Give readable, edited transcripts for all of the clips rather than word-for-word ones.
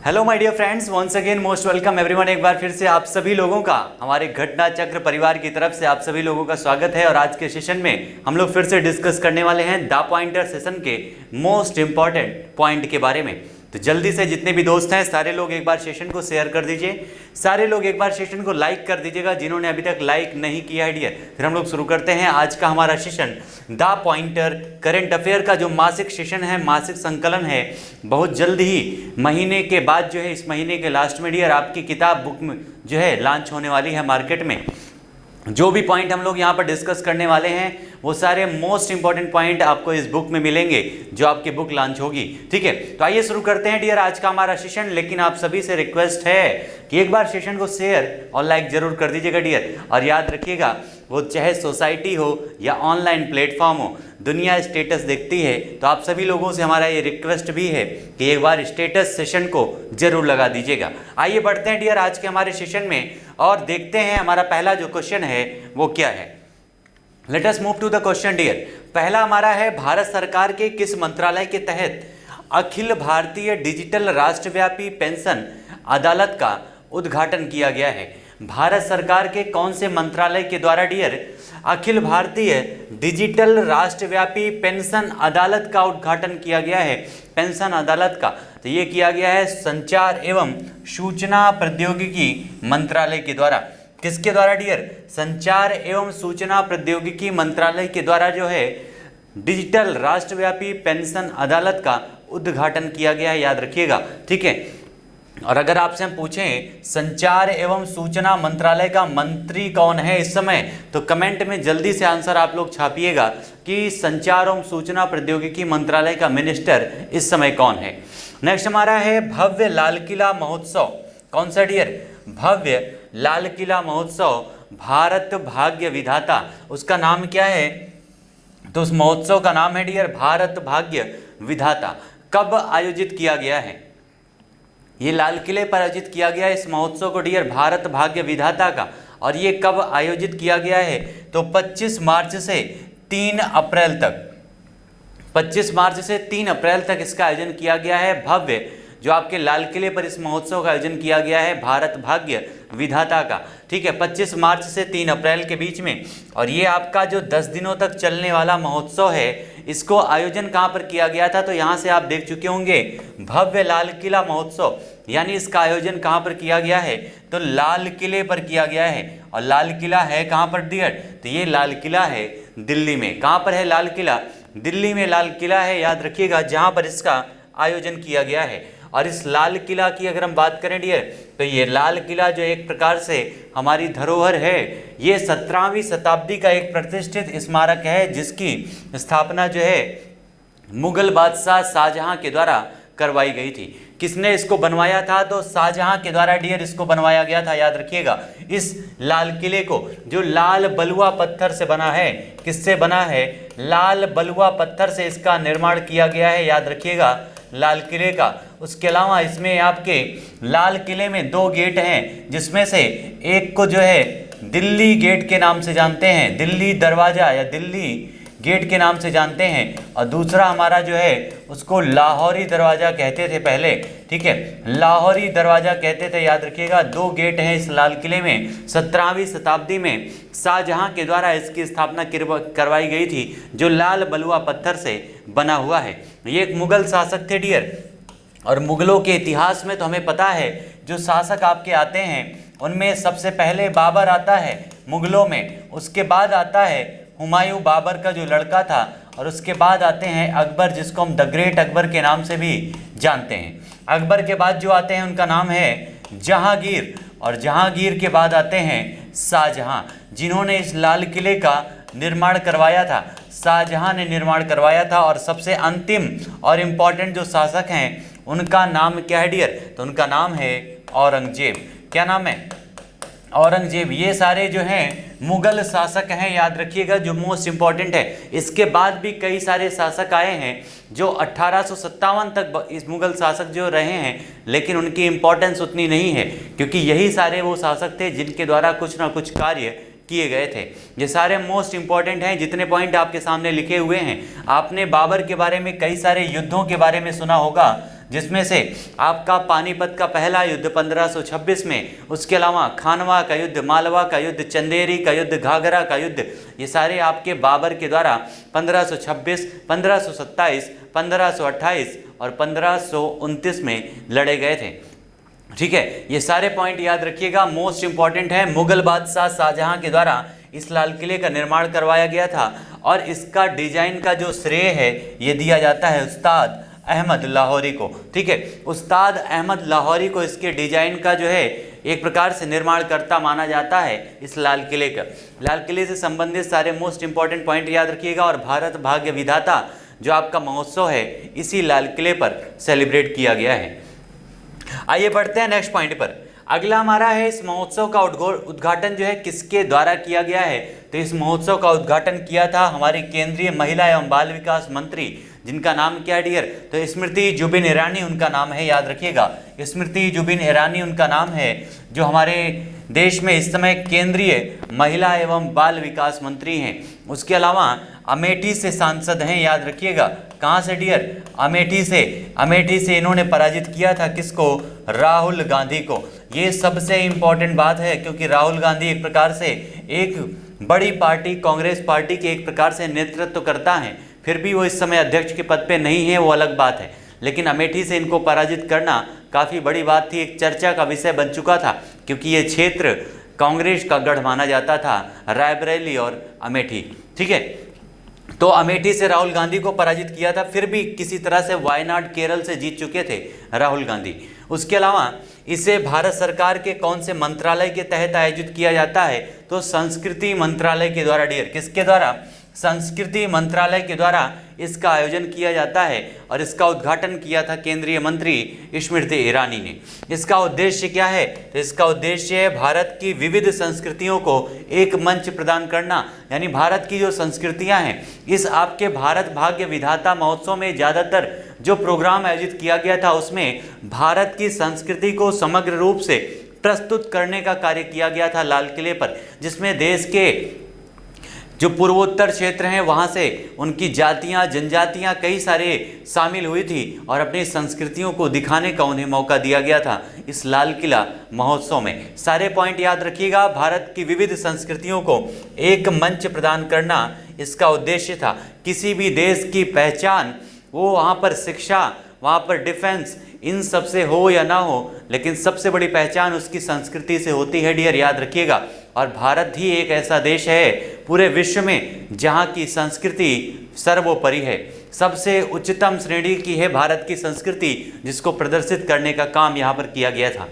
Hello my dear friends, once again most welcome everyone. एक बार फिर से आप सभी लोगों का हमारे घटना चक्र परिवार की तरफ से आप सभी लोगों का स्वागत है। और आज के सेशन में हम लोग फिर से डिस्कस करने वाले हैं द पॉइंटर सेशन के मोस्ट इंपॉर्टेंट पॉइंट के बारे में। तो जल्दी से जितने भी दोस्त हैं सारे लोग एक बार सेशन को शेयर कर दीजिए, सारे लोग एक बार सेशन को लाइक कर दीजिएगा जिन्होंने अभी तक लाइक नहीं किया है डियर। फिर हम लोग शुरू करते हैं आज का हमारा session the pointer current affair का जो मासिक सेशन है, मासिक संकलन है। बहुत जल्द ही महीने के बाद जो है, इस महीने के लास्ट में डियर आपकी किताब बुक में जो है लॉन्च होने वाली है मार्केट में। जो भी पॉइंट हम लोग यहाँ पर डिस्कस करने वाले हैं वो सारे मोस्ट इंपॉर्टेंट पॉइंट आपको इस बुक में मिलेंगे जो आपकी बुक लॉन्च होगी। ठीक है, तो आइए शुरू करते हैं डियर आज का हमारा सेशन। लेकिन आप सभी से रिक्वेस्ट है कि एक बार सेशन को शेयर और लाइक जरूर कर दीजिएगा डियर। और याद रखिएगा, वो चाहे सोसाइटी हो या ऑनलाइन प्लेटफॉर्म हो, दुनिया स्टेटस देखती है। तो आप सभी लोगों से हमारा ये रिक्वेस्ट भी है कि एक बार स्टेटस सेशन को जरूर लगा दीजिएगा। आइए बढ़ते हैं डियर आज के हमारे सेशन में और देखते हैं हमारा पहला जो क्वेश्चन है वो क्या है। Let us move to the question dear. पहला हमारा है, भारत सरकार के किस मंत्रालय के तहत अखिल भारतीय डिजिटल राष्ट्रव्यापी पेंशन अदालत का उद्घाटन किया गया है? भारत सरकार के कौन से मंत्रालय के द्वारा डियर अखिल भारतीय डिजिटल राष्ट्रव्यापी पेंशन अदालत का उद्घाटन किया गया है? पेंशन अदालत का तो ये किया गया है संचार एवं सूचना प्रौद्योगिकी मंत्रालय के द्वारा। किसके द्वारा डियर? संचार एवं सूचना प्रौद्योगिकी मंत्रालय के द्वारा जो है डिजिटल राष्ट्रव्यापी पेंशन अदालत का उद्घाटन किया गया है, याद रखिएगा। ठीक है, और अगर आपसे हम पूछें संचार एवं सूचना मंत्रालय का मंत्री कौन है इस समय, तो कमेंट में जल्दी से आंसर आप लोग छापिएगा कि संचार एवं सूचना प्रौद्योगिकी मंत्रालय का मिनिस्टर इस समय कौन है। नेक्स्ट हमारा है भव्य लाल किला महोत्सव। कौन सा डियर? भव्य लाल किला महोत्सव भारत भाग्य विधाता, उसका नाम क्या है? तो उस महोत्सव का नाम है डियर भारत भाग्य विधाता। कब आयोजित किया गया है? ये लाल किले पर आयोजित किया गया है इस महोत्सव को डियर, भारत भाग्य विधाता का। और ये कब आयोजित किया गया है? तो 25 मार्च से 3 अप्रैल तक, 25 मार्च से 3 अप्रैल तक इसका आयोजन किया गया है। भव्य जो आपके लाल किले पर इस महोत्सव का आयोजन किया गया है भारत भाग्य विधाता का। ठीक है, 25 मार्च से 3 अप्रैल के बीच में। और ये आपका जो 10 दिनों तक चलने वाला महोत्सव है, इसको आयोजन कहाँ पर किया गया था? तो यहाँ से आप देख चुके होंगे भव्य लाल किला महोत्सव, यानी इसका आयोजन कहाँ पर किया गया है? तो लाल किले पर किया गया है। और लाल किला है कहाँ पर डियर? तो ये लाल किला है दिल्ली में। कहाँ पर है लाल किला? दिल्ली में लाल किला है, याद रखिएगा, जहाँ पर इसका आयोजन किया गया है। और इस लाल किला की अगर हम बात करें डियर, तो ये लाल किला जो एक प्रकार से हमारी धरोहर है, ये 17वीं शताब्दी का एक प्रतिष्ठित स्मारक है जिसकी स्थापना जो है मुगल बादशाह शाहजहां के द्वारा करवाई गई थी। किसने इसको बनवाया था? तो शाहजहां के द्वारा डियर इसको बनवाया गया था, याद रखिएगा। इस लाल किले को जो लाल बलुआ पत्थर से बना है, किससे बना है? लाल बलुआ पत्थर से इसका निर्माण किया गया है, याद रखिएगा, लाल किले का। उसके अलावा इसमें आपके लाल किले में 2 गेट हैं, जिसमें से एक को जो है दिल्ली गेट के नाम से जानते हैं, दिल्ली दरवाजा या दिल्ली गेट के नाम से जानते हैं। और दूसरा हमारा जो है उसको लाहौरी दरवाजा कहते थे पहले। ठीक है, लाहौरी दरवाजा कहते थे, याद रखिएगा। 2 गेट हैं इस लाल किले में। 17वीं शताब्दी में शाहजहां के द्वारा इसकी स्थापना करवाई गई थी, जो लाल बलुआ पत्थर से बना हुआ है। ये एक मुगल शासक थे डियर। और मुगलों के इतिहास में तो हमें पता है जो शासक आपके आते हैं उनमें सबसे पहले बाबर आता है मुगलों में, उसके बाद आता है हुमायूं, बाबर का जो लड़का था, और उसके बाद आते हैं अकबर, जिसको हम द ग्रेट अकबर के नाम से भी जानते हैं। अकबर के बाद जो आते हैं उनका नाम है जहांगीर, और जहांगीर के बाद आते हैं शाहजहां, जिन्होंने इस लाल किले का निर्माण करवाया था। शाहजहां ने निर्माण करवाया था। और सबसे अंतिम और इम्पॉर्टेंट जो शासक हैं उनका नाम क्या है डियर? तो उनका नाम है औरंगजेब। क्या नाम है? औरंगजेब। ये सारे जो हैं मुगल शासक हैं, याद रखिएगा, जो मोस्ट इंपॉर्टेंट है। इसके बाद भी कई सारे शासक आए हैं जो 1857 तक इस मुगल शासक जो रहे हैं, लेकिन उनकी इंपॉर्टेंस उतनी नहीं है, क्योंकि यही सारे वो शासक थे जिनके द्वारा कुछ ना कुछ कार्य किए गए थे। ये सारे मोस्ट इंपॉर्टेंट हैं, जितने पॉइंट आपके सामने लिखे हुए हैं। आपने बाबर के बारे में, कई सारे युद्धों के बारे में सुना होगा, जिसमें से आपका पानीपत का पहला युद्ध 1526 में, उसके अलावा खानवा का युद्ध, मालवा का युद्ध, चंदेरी का युद्ध, घाघरा का युद्ध, ये सारे आपके बाबर के द्वारा 1526, 1527, 1528 और 1529 में लड़े गए थे। ठीक है, ये सारे पॉइंट याद रखिएगा, मोस्ट इंपॉर्टेंट है। मुगल बादशाह शाहजहां के द्वारा इस लाल किले का निर्माण करवाया गया था और इसका डिजाइन का जो श्रेय है ये दिया जाता है उस्ताद अहमद लाहौरी को। ठीक है, उस्ताद अहमद लाहौरी को इसके डिजाइन का जो है एक प्रकार से निर्माणकर्ता माना जाता है इस लाल किले का। लाल किले से संबंधित सारे मोस्ट इंपॉर्टेंट पॉइंट याद रखिएगा। और भारत भाग्य विधाता जो आपका महोत्सव है इसी लाल किले पर सेलिब्रेट किया गया है। आइए बढ़ते हैं नेक्स्ट पॉइंट पर। अगला हमारा है इस महोत्सव का उद्घाटन जो है किसके द्वारा किया गया है। तो इस महोत्सव का उद्घाटन किया था हमारी केंद्रीय महिला एवं बाल विकास मंत्री, जिनका नाम क्या है डियर, तो स्मृति जुबिन ईरानी उनका नाम है, याद रखिएगा स्मृति जुबिन ईरानी उनका नाम है, जो हमारे देश में इस समय केंद्रीय महिला एवं बाल विकास मंत्री हैं। उसके अलावा अमेठी से सांसद हैं, याद रखिएगा। कहाँ से डियर, अमेठी से। अमेठी से इन्होंने पराजित किया था किसको, राहुल गांधी को। ये सबसे इंपॉर्टेंट बात है क्योंकि राहुल गांधी एक प्रकार से एक बड़ी पार्टी कांग्रेस पार्टी के एक प्रकार से नेतृत्व करता है, फिर भी वो इस समय अध्यक्ष के पद पे नहीं है, वो अलग बात है। लेकिन अमेठी से इनको पराजित करना काफ़ी बड़ी बात थी, एक चर्चा का विषय बन चुका था क्योंकि ये क्षेत्र कांग्रेस का गढ़ माना जाता था, रायबरेली और अमेठी। ठीक है, तो अमेठी से राहुल गांधी को पराजित किया था, फिर भी किसी तरह से वायनाड केरल से जीत चुके थे राहुल गांधी। उसके अलावा इसे भारत सरकार के कौन से मंत्रालय के तहत आयोजित किया जाता है, तो संस्कृति मंत्रालय के द्वारा डियर, किसके द्वारा, संस्कृति मंत्रालय के द्वारा इसका आयोजन किया जाता है और इसका उद्घाटन किया था केंद्रीय मंत्री स्मृति ईरानी ने। इसका उद्देश्य क्या है, तो इसका उद्देश्य है भारत की विविध संस्कृतियों को एक मंच प्रदान करना, यानी भारत की जो संस्कृतियां हैं, इस आपके भारत भाग्य विधाता महोत्सव में ज़्यादातर जो प्रोग्राम आयोजित किया गया था उसमें भारत की संस्कृति को समग्र रूप से प्रस्तुत करने का कार्य किया गया था लाल किले पर, जिसमें देश के जो पूर्वोत्तर क्षेत्र हैं वहाँ से उनकी जातियाँ जनजातियाँ कई सारे शामिल हुई थी और अपनी संस्कृतियों को दिखाने का उन्हें मौका दिया गया था इस लाल किला महोत्सव में। सारे पॉइंट याद रखिएगा, भारत की विविध संस्कृतियों को एक मंच प्रदान करना इसका उद्देश्य था। किसी भी देश की पहचान वो वहाँ पर शिक्षा, वहाँ पर डिफेंस, इन सब से हो या ना हो, लेकिन सबसे बड़ी पहचान उसकी संस्कृति से होती है डियर, याद रखिएगा। और भारत ही एक ऐसा देश है पूरे विश्व में जहाँ की संस्कृति सर्वोपरि है, सबसे उच्चतम श्रेणी की है भारत की संस्कृति, जिसको प्रदर्शित करने का काम यहाँ पर किया गया था।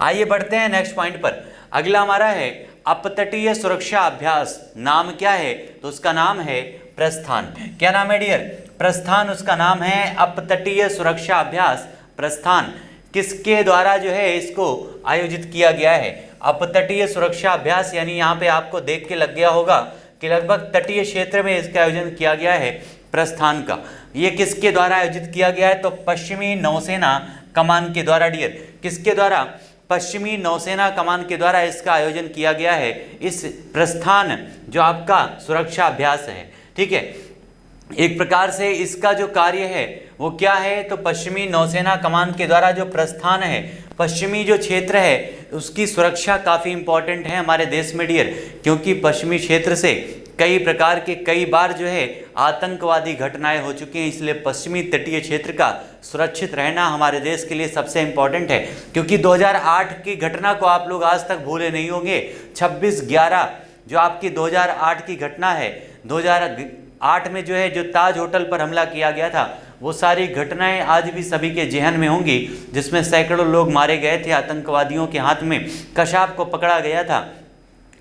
आइए बढ़ते हैं नेक्स्ट पॉइंट पर। अगला हमारा है अपतटीय सुरक्षा अभ्यास। नाम क्या है, तो उसका नाम है प्रस्थान। क्या नाम है डियर, प्रस्थान उसका नाम है, अपतटीय सुरक्षा अभ्यास प्रस्थान। किसके द्वारा जो है इसको आयोजित किया गया है, अपतटीय सुरक्षा अभ्यास, यानी यहाँ पे आपको देख के लग गया होगा कि लगभग तटीय क्षेत्र में इसका आयोजन किया गया है प्रस्थान का। ये किसके द्वारा आयोजित किया गया है, तो पश्चिमी नौसेना कमान के द्वारा डियर। किसके द्वारा, पश्चिमी नौसेना कमान के द्वारा इसका आयोजन किया गया है, इस प्रस्थान जो आपका सुरक्षा अभ्यास है। ठीक है, एक प्रकार से इसका जो कार्य है वो क्या है, तो पश्चिमी नौसेना कमान के द्वारा जो प्रस्थान है, पश्चिमी जो क्षेत्र है उसकी सुरक्षा काफ़ी इंपॉर्टेंट है हमारे देश में डियर, क्योंकि पश्चिमी क्षेत्र से कई प्रकार के कई बार जो है आतंकवादी घटनाएं हो चुकी हैं, इसलिए पश्चिमी तटीय क्षेत्र का सुरक्षित रहना हमारे देश के लिए सबसे इम्पॉर्टेंट है। क्योंकि 2008 की घटना को आप लोग आज तक भूले नहीं होंगे। 26/11 जो आपकी 2008 की घटना है, 2008 में जो है जो ताज होटल पर हमला किया गया था, वो सारी घटनाएं आज भी सभी के जहन में होंगी, जिसमें सैकड़ों लोग मारे गए थे, आतंकवादियों के हाथ में कशाफ को पकड़ा गया था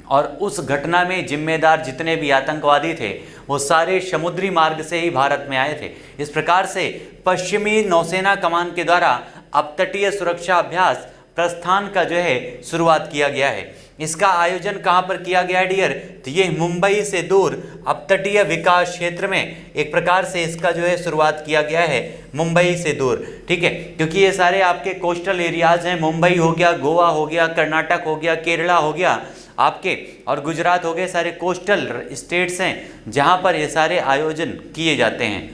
और उस घटना में जिम्मेदार जितने भी आतंकवादी थे वो सारे समुद्री मार्ग से ही भारत में आए थे। इस प्रकार से पश्चिमी नौसेना कमान के द्वारा अपतटीय सुरक्षा अभ्यास प्रस्थान का जो है शुरुआत किया गया है। इसका आयोजन कहाँ पर किया गया है डियर, तो ये मुंबई से दूर अपतटीय विकास क्षेत्र में एक प्रकार से इसका जो है शुरुआत किया गया है, मुंबई से दूर। ठीक है, क्योंकि ये सारे आपके कोस्टल एरियाज हैं, मुंबई हो गया, गोवा हो गया, कर्नाटक हो गया, केरला हो गया आपके, और गुजरात हो गए, सारे कोस्टल स्टेट्स हैं जहाँ पर ये सारे आयोजन किए जाते हैं।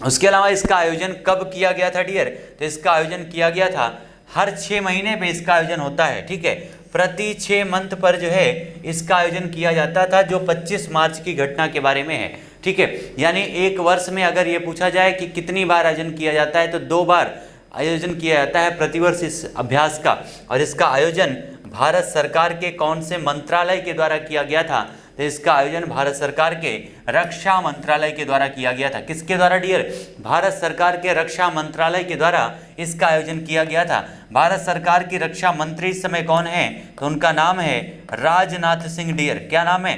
उसके अलावा इसका आयोजन कब किया गया था डियर? तो इसका आयोजन किया गया था हर 6 महीने पे इसका आयोजन होता है, ठीक है। प्रति 6 मंथ पर जो है इसका आयोजन किया जाता था, जो 25 मार्च की घटना के बारे में है, ठीक है। यानी एक वर्ष में अगर ये पूछा जाए कि कितनी बार आयोजन किया जाता है, तो 2 बार आयोजन किया जाता है प्रतिवर्ष इस अभ्यास का। और इसका आयोजन भारत सरकार के कौन से मंत्रालय के द्वारा किया गया था? तो इसका आयोजन भारत सरकार के रक्षा मंत्रालय के द्वारा किया गया था। किसके द्वारा डियर? भारत सरकार के रक्षा मंत्रालय के द्वारा इसका आयोजन किया गया था। भारत सरकार की रक्षा मंत्री इस समय कौन है? तो उनका नाम है राजनाथ सिंह डियर। क्या नाम है?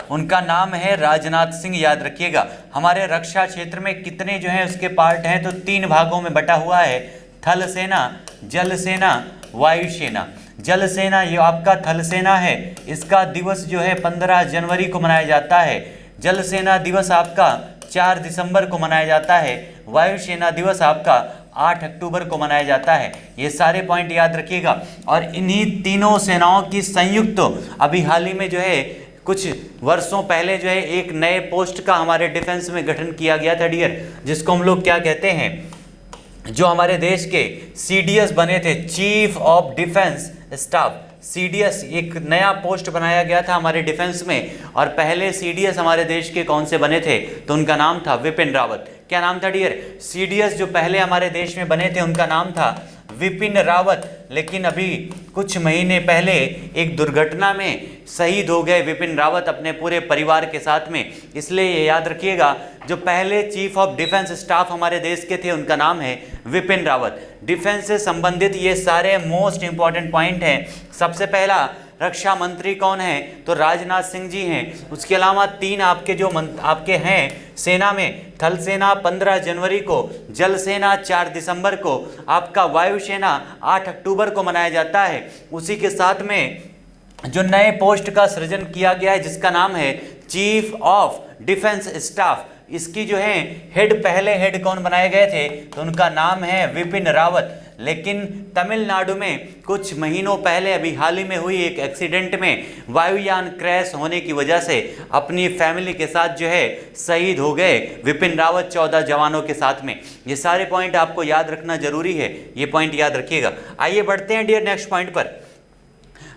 उनका नाम है राजनाथ सिंह, याद रखिएगा। हमारे रक्षा क्षेत्र में कितने जो है उसके पार्ट हैं? तो 3 भागों में बटा हुआ है, थल सेना, जल सेना, वायु सेना। जल सेना ये आपका थल सेना है, इसका दिवस जो है 15 जनवरी को मनाया जाता है। जल सेना दिवस आपका 4 दिसंबर को मनाया जाता है। वायु सेना दिवस आपका 8 अक्टूबर को मनाया जाता है। ये सारे पॉइंट याद रखिएगा। और इन्हीं तीनों सेनाओं की संयुक्त अभी हाल ही में जो है कुछ वर्षों पहले जो है एक नए पोस्ट का हमारे डिफेंस में गठन किया गया था डियर, जिसको हम लोग क्या कहते हैं, जो हमारे देश के सीडीएस बने थे, chief of defence staff. CDS एक नया पोस्ट बनाया गया था हमारे डिफेंस में, और पहले सीडीएस हमारे देश के कौन से बने थे? तो उनका नाम था विपिन रावत। क्या नाम था डियर? सीडीएस जो पहले हमारे देश में बने थे उनका नाम था विपिन रावत। लेकिन अभी कुछ महीने पहले एक दुर्घटना में शहीद हो गए विपिन रावत अपने पूरे परिवार के साथ में। इसलिए ये याद रखिएगा, जो पहले चीफ ऑफ डिफेंस स्टाफ हमारे देश के थे उनका नाम है विपिन रावत। डिफेंस से संबंधित ये सारे मोस्ट इंपॉर्टेंट पॉइंट हैं। सबसे पहला, रक्षा मंत्री कौन है? तो राजनाथ सिंह जी हैं। उसके अलावा 3 आपके जो आपके हैं सेना में, थल सेना 15 जनवरी को, जल सेना 4 दिसंबर को, आपका वायु सेना 8 अक्टूबर को मनाया जाता है। उसी के साथ में जो नए पोस्ट का सृजन किया गया है जिसका नाम है चीफ ऑफ डिफेंस स्टाफ, इसकी जो है पहले हेड कौन बनाए गए थे? तो उनका नाम है विपिन रावत। लेकिन तमिलनाडु में कुछ महीनों पहले अभी हाल ही में हुई एक एक्सीडेंट में वायुयान क्रैश होने की वजह से अपनी फैमिली के साथ जो है शहीद हो गए विपिन रावत 14 जवानों के साथ में। ये सारे पॉइंट आपको याद रखना जरूरी है, ये पॉइंट याद रखिएगा। आइए बढ़ते हैं डियर नेक्स्ट पॉइंट पर।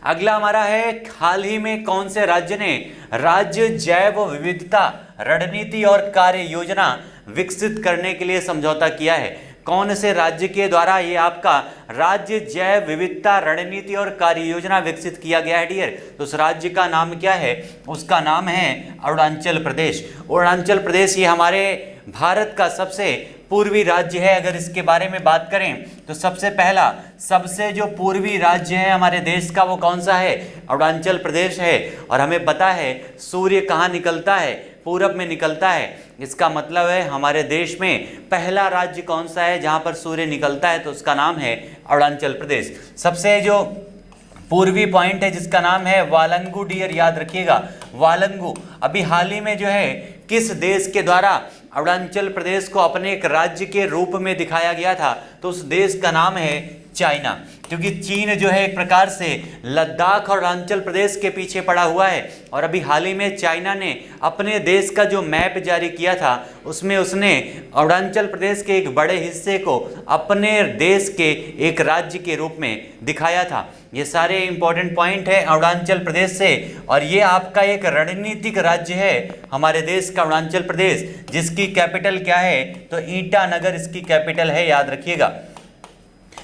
अगला हमारा है, हाल ही में कौन से राज्य ने राज्य जैव विविधता रणनीति और कार्य योजना विकसित करने के लिए समझौता किया है? कौन से राज्य के द्वारा ये आपका राज्य जैव विविधता रणनीति और कार्य योजना विकसित किया गया है डियर? तो उस राज्य का नाम क्या है? उसका नाम है अरुणाचल प्रदेश। अरुणाचल प्रदेश ये हमारे भारत का सबसे पूर्वी राज्य है। अगर इसके बारे में बात करें तो सबसे पहला, सबसे जो पूर्वी राज्य है हमारे देश का वो कौन सा है? अरुणाचल प्रदेश है। और हमें पता है सूर्य कहाँ निकलता है? पूरब में निकलता है। इसका मतलब है हमारे देश में पहला राज्य कौन सा है जहाँ पर सूर्य निकलता है? तो उसका नाम है अरुणाचल प्रदेश। सबसे जो पूर्वी पॉइंट है जिसका नाम है वालंगू डियर, याद रखिएगा वालंगू। अभी हाल ही में जो है किस देश के द्वारा अरुणाचल प्रदेश को अपने एक राज्य के रूप में दिखाया गया था? तो उस देश का नाम है चाइना, क्योंकि चीन जो है एक प्रकार से लद्दाख और अरुणाचल प्रदेश के पीछे पड़ा हुआ है। और अभी हाल ही में चाइना ने अपने देश का जो मैप जारी किया था उसमें उसने अरुणाचल प्रदेश के एक बड़े हिस्से को अपने देश के एक राज्य के रूप में दिखाया था। ये सारे इंपॉर्टेंट पॉइंट है अरुणाचल प्रदेश से। और ये आपका एक रणनीतिक राज्य है हमारे देश का अरुणाचल प्रदेश, जिसकी कैपिटल क्या है? तो ईटानगर इसकी कैपिटल है, याद रखिएगा।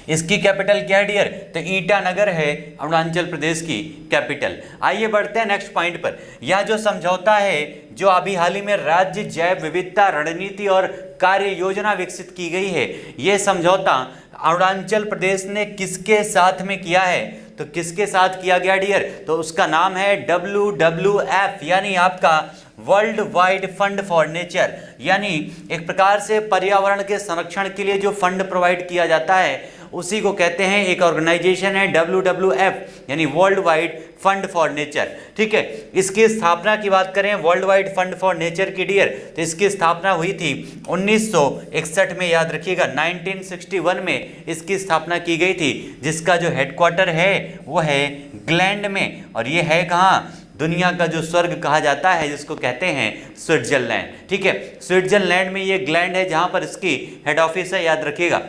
इसकी कैपिटल क्या है डियर? तो ईटानगर है अरुणाचल प्रदेश की कैपिटल। आइए बढ़ते हैं नेक्स्ट पॉइंट पर। यह जो समझौता है जो अभी हाल ही में राज्य जैव विविधता रणनीति और कार्य योजना विकसित की गई है, यह समझौता अरुणाचल प्रदेश ने किसके साथ में किया है? तो किसके साथ किया गया डियर? तो उसका नाम है WWF, यानी आपका world wide fund for nature. यानी एक प्रकार से पर्यावरण के संरक्षण के लिए जो फंड प्रोवाइड किया जाता है उसी को कहते हैं, एक ऑर्गेनाइजेशन है WWF, यानी world wide fund for nature. ठीक है, इसकी स्थापना की बात करें world wide fund for nature की डियर, तो इसकी स्थापना हुई थी 1961 में, याद रखिएगा 1961 में इसकी स्थापना की गई थी, जिसका जो हेडक्वार्टर है वो है ग्लैंड में। और ये है कहाँ? दुनिया का जो स्वर्ग कहा जाता है, जिसको कहते हैं स्विट्जरलैंड। ठीक है, स्विट्जरलैंड में ये ग्लैंड है जहां पर इसकी हेड ऑफिस है, याद रखिएगा।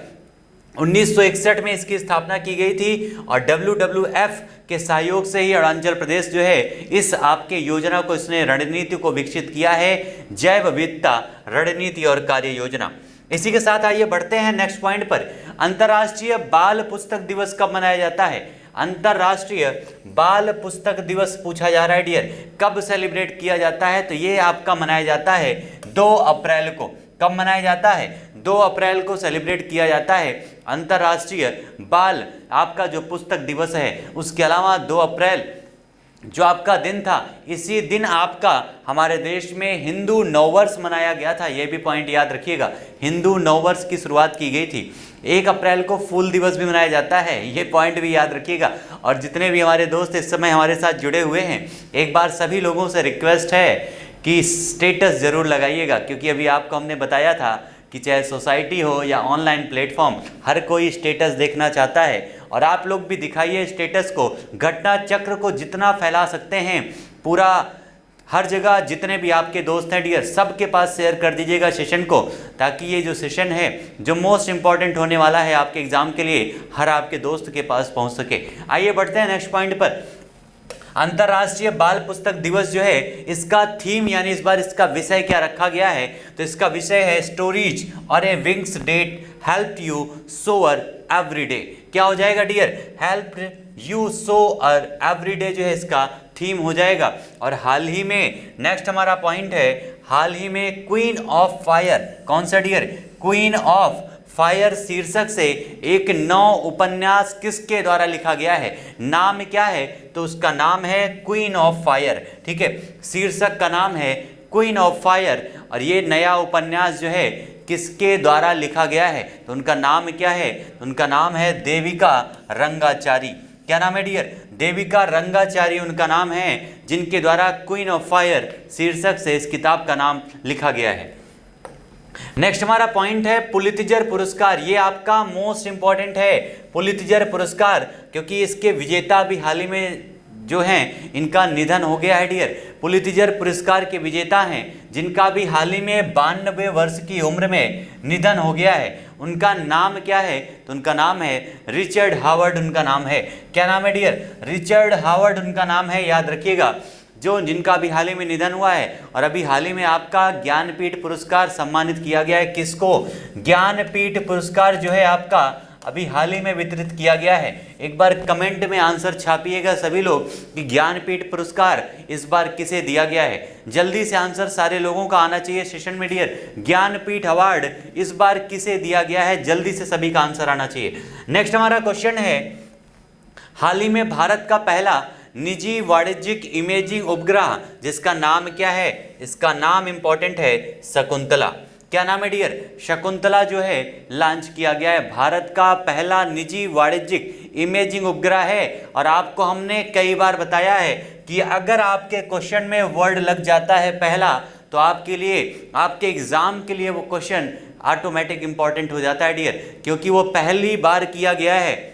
1961 में इसकी स्थापना की गई थी और WWF के सहयोग से ही अरुणाचल प्रदेश जो है इस आपके योजना को, इसने रणनीति को विकसित किया है, जैव विविधता रणनीति और कार्य योजना। इसी के साथ आइए बढ़ते हैं नेक्स्ट पॉइंट पर। अंतर्राष्ट्रीय बाल पुस्तक दिवस कब मनाया जाता है? अंतर्राष्ट्रीय बाल पुस्तक दिवस पूछा जा रहा है डियर, कब सेलिब्रेट किया जाता है? तो ये आपका मनाया जाता है 2 अप्रैल को। कब मनाया जाता है? 2 अप्रैल को सेलिब्रेट किया जाता है अंतर्राष्ट्रीय बाल आपका जो पुस्तक दिवस है। उसके अलावा 2 अप्रैल जो आपका दिन था, इसी दिन आपका हमारे देश में हिंदू नववर्ष मनाया गया था। यह भी पॉइंट याद रखिएगा, हिंदू नववर्ष की शुरुआत की गई थी। 1 अप्रैल को फूल दिवस भी मनाया जाता है, ये पॉइंट भी याद रखिएगा। और जितने भी हमारे दोस्त इस समय हमारे साथ जुड़े हुए हैं, एक बार सभी लोगों से रिक्वेस्ट है कि स्टेटस ज़रूर लगाइएगा, क्योंकि अभी आपको हमने बताया था कि चाहे सोसाइटी हो या ऑनलाइन प्लेटफॉर्म, हर कोई स्टेटस देखना चाहता है। और आप लोग भी दिखाइए स्टेटस को, घटना चक्र को जितना फैला सकते हैं पूरा हर जगह, जितने भी आपके दोस्त हैं डियर, सबके पास शेयर कर दीजिएगा सेशन को, ताकि ये जो सेशन है जो मोस्ट इंपॉर्टेंट होने वाला है आपके एग्जाम के लिए, हर आपके दोस्त के पास पहुंच सके। आइए बढ़ते हैं नेक्स्ट पॉइंट पर। अंतर्राष्ट्रीय बाल पुस्तक दिवस जो है, इसका थीम यानी इस बार इसका विषय क्या रखा गया है? तो इसका विषय है स्टोरीज और a wings that help you soar everyday. क्या हो जाएगा dear? Help you soar everyday जो है इसका थीम हो जाएगा। और हाल ही में नेक्स्ट हमारा पॉइंट है, हाल ही में क्वीन ऑफ फायर, कौन सा डियर? क्वीन ऑफ फायर शीर्षक से एक नौ उपन्यास किसके द्वारा लिखा गया है? नाम क्या है? तो उसका नाम है क्वीन ऑफ फायर। ठीक है, शीर्षक का नाम है क्वीन ऑफ फायर। और ये नया उपन्यास जो है किसके द्वारा लिखा गया है? तो उनका नाम क्या है? तो उनका नाम है देविका रंगाचारी। क्या नाम है डियर? देविका रंगाचारी उनका नाम है, जिनके द्वारा क्वीन ऑफ फायर शीर्षक से इस किताब का नाम लिखा गया है। नेक्स्ट हमारा पॉइंट है पुलित्जर पुरस्कार। ये आपका मोस्ट इंपॉर्टेंट है पुलित्जर पुरस्कार, क्योंकि इसके विजेता भी हाल ही में जो हैं इनका निधन हो गया है डियर। पुलित्जर पुरस्कार के विजेता हैं जिनका भी हाल ही में 92 वर्ष की उम्र में निधन हो गया है। उनका नाम क्या है? तो उनका नाम है रिचर्ड हावर्ड, उनका नाम है। क्या नाम है डियर? रिचर्ड हावर्ड उनका नाम है, याद रखिएगा, जो जिनका अभी हाल ही में निधन हुआ है। और अभी हाल ही में आपका ज्ञानपीठ पुरस्कार सम्मानित किया गया है। किसको? ज्ञानपीठ पुरस्कार जो है आपका अभी हाल ही में वितरित किया गया है। एक बार कमेंट में आंसर छापिएगा सभी लोग कि ज्ञानपीठ पुरस्कार इस बार किसे दिया गया है। जल्दी से आंसर सारे लोगों का आना चाहिए सेशन में डियर। ज्ञानपीठ अवार्ड इस बार किसे दिया गया है? जल्दी से सभी का आंसर आना चाहिए। नेक्स्ट हमारा क्वेश्चन है, हाल ही में भारत का पहला निजी वाणिज्यिक इमेजिंग उपग्रह, जिसका नाम क्या है? इसका नाम इंपॉर्टेंट है शकुंतला। क्या नाम है डियर? शकुंतला जो है लॉन्च किया गया है। भारत का पहला निजी वाणिज्यिक इमेजिंग उपग्रह है। और आपको हमने कई बार बताया है कि अगर आपके क्वेश्चन में वर्ड लग जाता है पहला, तो आपके लिए, आपके एग्जाम के लिए वो क्वेश्चन ऑटोमेटिक इंपॉर्टेंट हो जाता है डियर, क्योंकि वो पहली बार किया गया है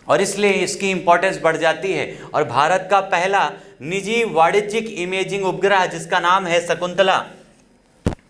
और इसलिए इसकी इंपॉर्टेंस बढ़ जाती है। और भारत का पहला निजी वाणिज्यिक इमेजिंग उपग्रह जिसका नाम है शकुंतला,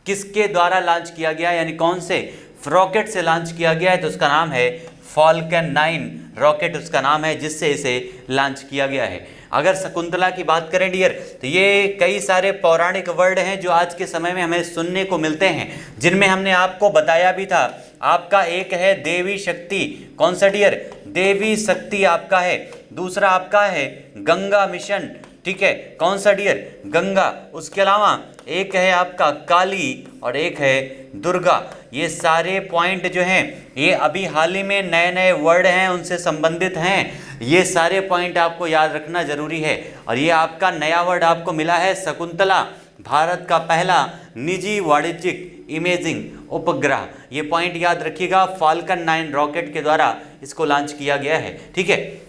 किसके द्वारा लॉन्च किया गया, यानी कौन से रॉकेट से लॉन्च किया गया है? तो उसका नाम है फॉल्कन 9 रॉकेट उसका नाम है, जिससे इसे लॉन्च किया गया है। अगर शकुंतला की बात करें डियर, तो ये कई सारे पौराणिक वर्ड हैं जो आज के समय में हमें सुनने को मिलते हैं, जिनमें हमने आपको बताया भी था। आपका एक है देवी शक्ति, कौन सा डियर? देवी शक्ति आपका है। दूसरा आपका है गंगा मिशन, ठीक है, कौन सा डियर? गंगा। उसके अलावा एक है आपका काली और एक है दुर्गा। ये सारे पॉइंट जो हैं ये अभी हाल ही में नए नए वर्ड हैं उनसे संबंधित हैं। ये सारे पॉइंट आपको याद रखना जरूरी है। और ये आपका नया वर्ड आपको मिला है शकुंतला, भारत का पहला निजी वाणिज्यिक इमेजिंग उपग्रह। ये पॉइंट याद रखिएगा, फाल्कन 9 रॉकेट के द्वारा इसको लॉन्च किया गया है, ठीक है।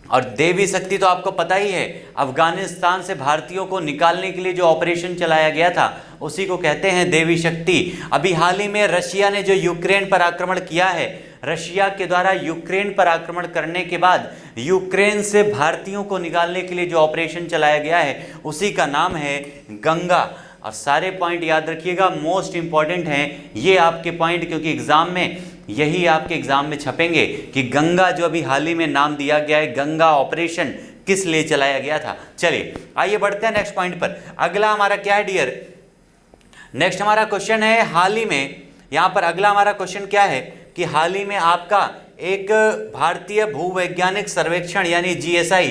और देवी शक्ति तो आपको पता ही है, अफगानिस्तान से भारतीयों को निकालने के लिए जो ऑपरेशन चलाया गया था उसी को कहते हैं देवी शक्ति। अभी हाल ही में रशिया ने जो यूक्रेन पर आक्रमण किया है, रशिया के द्वारा यूक्रेन पर आक्रमण करने के बाद यूक्रेन से भारतीयों को निकालने के लिए जो ऑपरेशन चलाया गया है उसी का नाम है गंगा। और सारे पॉइंट याद रखिएगा, मोस्ट इंपॉर्टेंट हैं ये आपके पॉइंट, क्योंकि एग्जाम में यही आपके एग्जाम में छपेंगे कि गंगा जो अभी हाल ही में नाम दिया गया है, गंगा ऑपरेशन किस लिए चलाया गया था। चलिए आइए बढ़ते हैं नेक्स्ट पॉइंट पर। अगला हमारा क्या है डियर, नेक्स्ट हमारा क्वेश्चन है हाल ही में, यहां पर अगला हमारा क्वेश्चन क्या है कि हाल ही में आपका एक भारतीय भूवैज्ञानिक सर्वेक्षण यानी जीएसआई